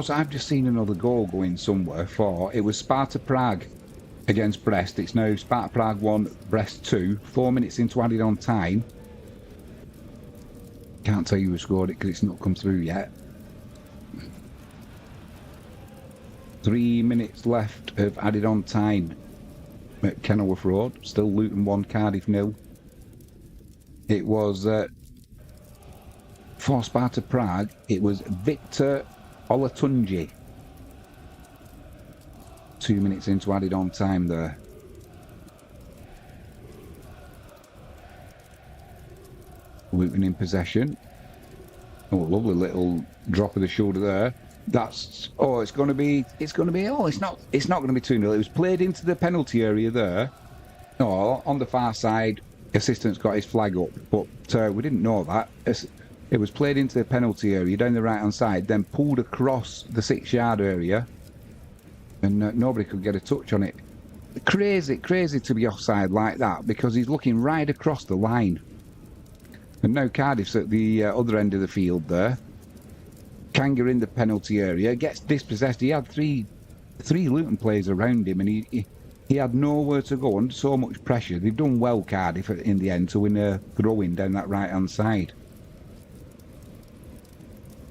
I've just seen another goal going somewhere for, it was Sparta Prague against Brest. It's now Sparta Prague 1, Brest 2, 4 minutes into added on time. Can't tell you who scored it because it's not come through yet. 3 minutes left of added on time at Kenilworth Road. Still Luton 1, Cardiff 0. It was for Sparta Prague, it was Victor Olatunji. 2 minutes into added on time there. Luton in possession. Oh, lovely little drop of the shoulder there. That's it's going to be it's not going to be 2-0. It was played into the penalty area there. Oh, on the far side, assistant's got his flag up, but we didn't know that. It was played into the penalty area down the right-hand side, then pulled across the 6-yard area, and nobody could get a touch on it. Crazy to be offside like that, because he's looking right across the line. And now Cardiff's at the other end of the field there. Kanga in the penalty area, gets dispossessed. He had three Luton players around him, and he had nowhere to go under so much pressure. They've done well, Cardiff, in the end, to win a throw-in down that right-hand side.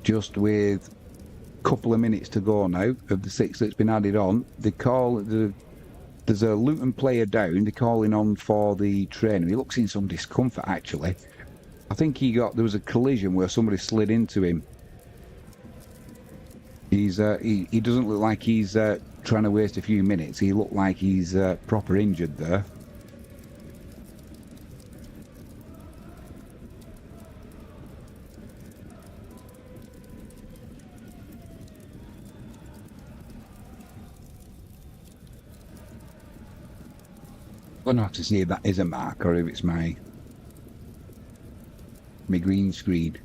Just with a couple of minutes to go now of the 6 that's been added on, there's a Luton player down. They're calling on for the trainer. He looks in some discomfort, actually. I think there was a collision where somebody slid into him. He doesn't look like he's trying to waste a few minutes. He looked like he's proper injured there. I'm going to have to see if that is a mark or if it's my green screen.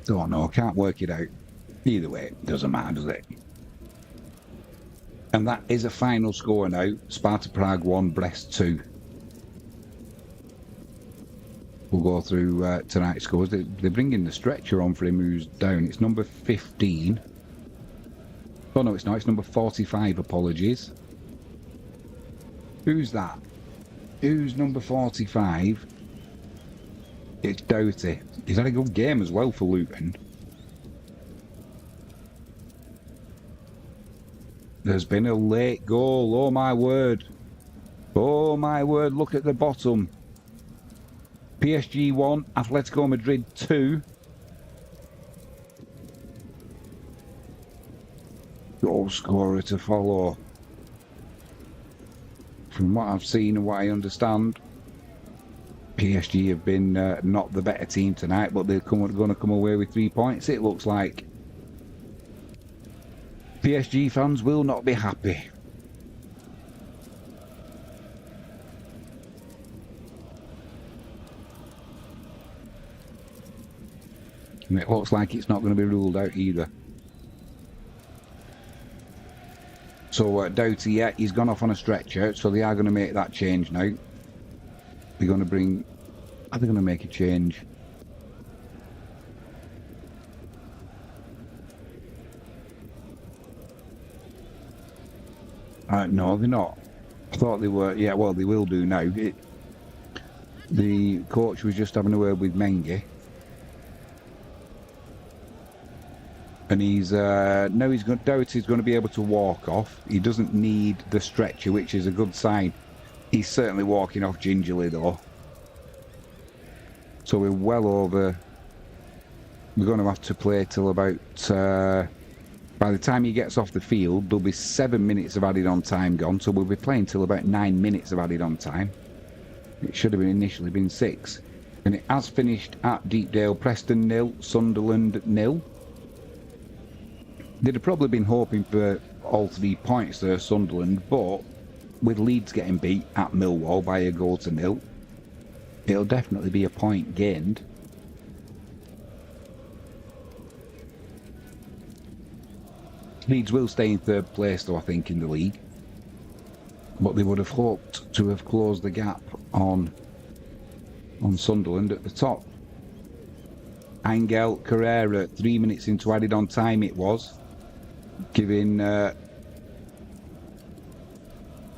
Don't know, can't work it out. Either way, it doesn't matter, does it? And that is a final score now. Sparta Prague 1, Brest 2. We'll go through tonight's scores. They're bringing the stretcher on for him who's down. It's number 15. Oh no, it's not. It's number 45, apologies. Who's that? Who's number 45? It's Doughty. He's had a good game as well for Luton. There's been a late goal. Oh my word. Oh my word, look at the bottom. PSG 1, Atletico Madrid 2. Goal scorer to follow. From what I've seen and what I understand, PSG have been not the better team tonight, but they're going to come away with 3 points, it looks like. PSG fans will not be happy. And it looks like it's not going to be ruled out either. So Doughty, yeah, he's gone off on a stretcher, so they are going to make that change now. They're going to bring... Are they going to make a change? No, they're not. I thought they were. Yeah, well, they will do now. The coach was just having a word with Mengi. And Doherty's going to be able to walk off. He doesn't need the stretcher, which is a good sign. He's certainly walking off gingerly, though. So we're well over. We're going to have to play till about... by the time he gets off the field, there'll be 7 minutes of added on time gone. So we'll be playing till about 9 minutes of added on time. It should have initially been 6. And it has finished at Deepdale. Preston 0, Sunderland 0. They'd have probably been hoping for all 3 points there, Sunderland, but with Leeds getting beat at Millwall by a goal to nil, it'll definitely be a point gained. Leeds will stay in 3rd place, though, I think, in the league. But they would have hoped to have closed the gap on Sunderland at the top. Angel Carrera, 3 minutes into added on time it was, giving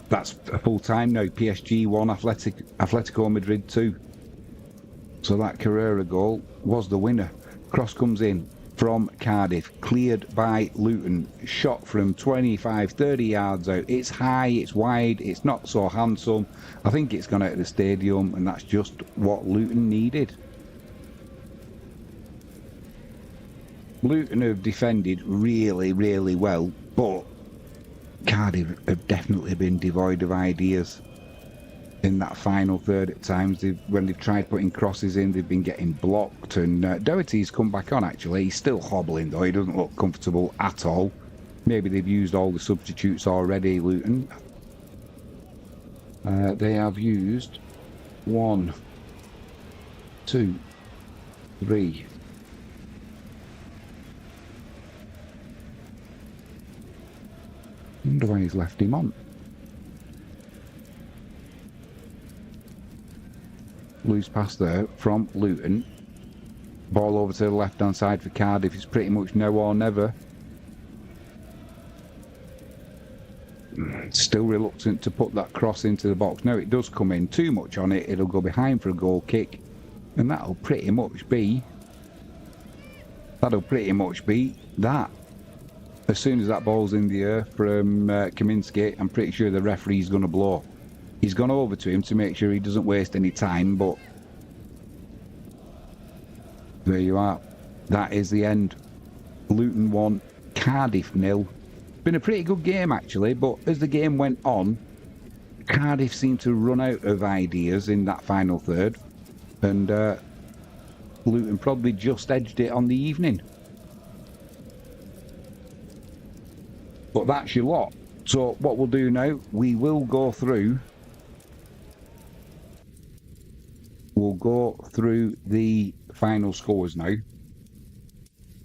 that's a full time now. PSG 1, Atletico Madrid 2. So that Carrera goal was the winner. Cross comes in from Cardiff, cleared by Luton, shot from 25, 30 yards out. It's high, it's wide, it's not so handsome. I think it's gone out of the stadium, and that's just what Luton needed. Luton have defended really, really well, but Cardiff have definitely been devoid of ideas in that final third at times. When they've tried putting crosses in, they've been getting blocked, and Doherty's come back on actually. He's still hobbling though, he doesn't look comfortable at all. Maybe they've used all the substitutes already, Luton. They have used 1, 2, 3. I wonder why he's left him on. Loose pass there from Luton. Ball over to the left-hand side for Cardiff. It's pretty much now or never. Still reluctant to put that cross into the box. Now it does come in too much on it, it'll go behind for a goal kick. And that'll pretty much be that. As soon as that ball's in the air from Kaminsky, I'm pretty sure the referee's going to blow. He's gone over to him to make sure he doesn't waste any time, but there you are. That is the end. Luton 1, Cardiff 0. Been a pretty good game actually, but as the game went on, Cardiff seemed to run out of ideas in that final third, and Luton probably just edged it on the evening. But that's your lot. So what we'll do now, we will go through. We'll go through the final scores now.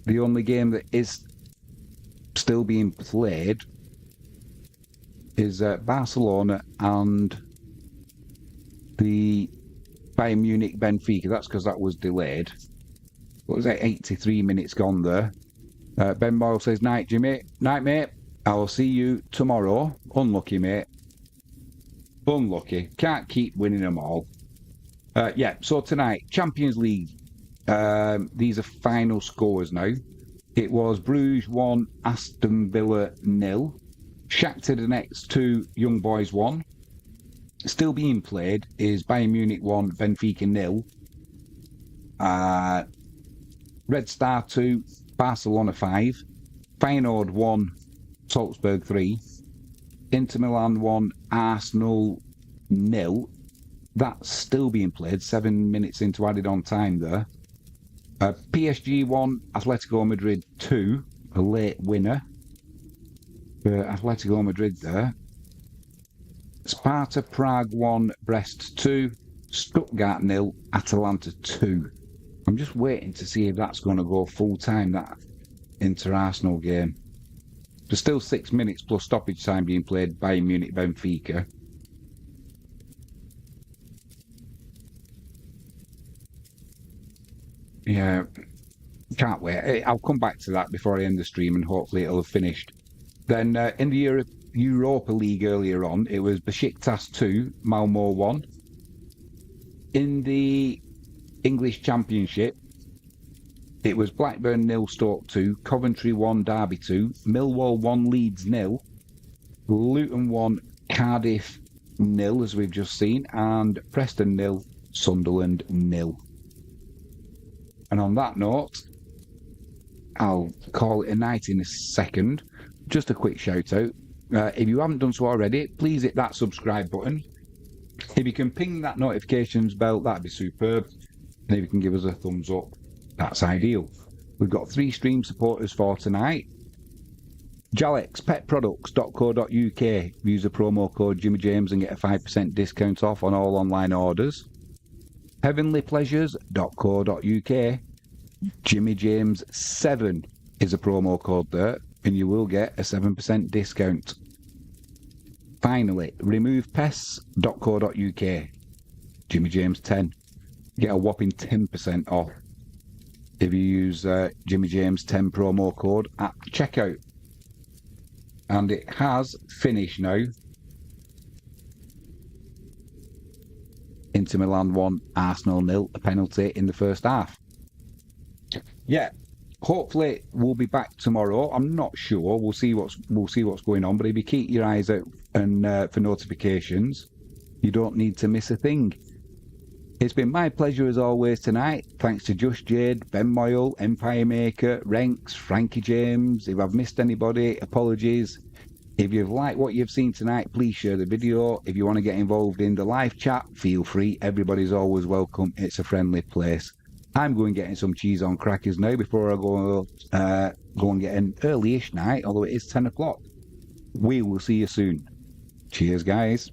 The only game that is still being played is Barcelona and the Bayern Munich Benfica. That's because that was delayed. What was that? 83 minutes gone there. Ben Boyle says, "Night, Jimmy. Night, mate. I will see you tomorrow." Unlucky, mate. Unlucky. Can't keep winning them all. Yeah, so tonight, Champions League. These are final scores now. It was Bruges 1, Aston Villa 0. Shakhtar Donetsk 2, Young Boys 1. Still being played is Bayern Munich 1, Benfica 0. Red Star 2, Barcelona 5. Feyenoord 1, Salzburg 3. Inter Milan 1, Arsenal 0. That's still being played, 7 minutes into added on time there. PSG 1, Atletico Madrid 2, a late winner for Atletico Madrid there. Sparta Prague 1, Brest 2, Stuttgart 0, Atalanta 2. I'm just waiting to see if that's going to go full time, that Inter-Arsenal game. There's still 6 minutes plus stoppage time being played by Munich Benfica. Yeah, can't wait. I'll come back to that before I end the stream, and hopefully it'll have finished. Then in the Europa League earlier on, it was Besiktas 2, Malmo 1. In the English Championship, it was Blackburn 0, Stoke 2, Coventry 1, Derby 2, Millwall 1, Leeds 0, Luton 1, Cardiff 0, as we've just seen, and Preston 0, Sunderland 0. And on that note, I'll call it a night in a second. Just a quick shout out. If you haven't done so already, please hit that subscribe button. If you can ping that notifications bell, that'd be superb. And if you can give us a thumbs up, that's ideal. We've got 3 stream supporters for tonight. JalexPetProducts.co.uk. Use the promo code Jimmy James and get a 5% discount off on all online orders. HeavenlyPleasures.co.uk. Jimmy James 7 is a promo code there, and you will get a 7% discount. Finally, RemovePests.co.uk. Jimmy James 10. Get a whopping 10% off if you use Jimmy James 10 promo code at checkout. And it has finished now. Inter Milan 1, Arsenal 0, a penalty in the first half. Yeah, hopefully we'll be back tomorrow. I'm not sure. We'll see what's going on. But if you keep your eyes out and for notifications, you don't need to miss a thing. It's been my pleasure as always tonight. Thanks to Just Jade, Ben Moyle, Empire Maker, Renks, Frankie James. If I've missed anybody, apologies. If you've liked what you've seen tonight, please share the video. If you want to get involved in the live chat, feel free. Everybody's always welcome. It's a friendly place. I'm going getting some cheese on crackers now before I go and get an early-ish night, although it is 10 o'clock. We will see you soon. Cheers, guys.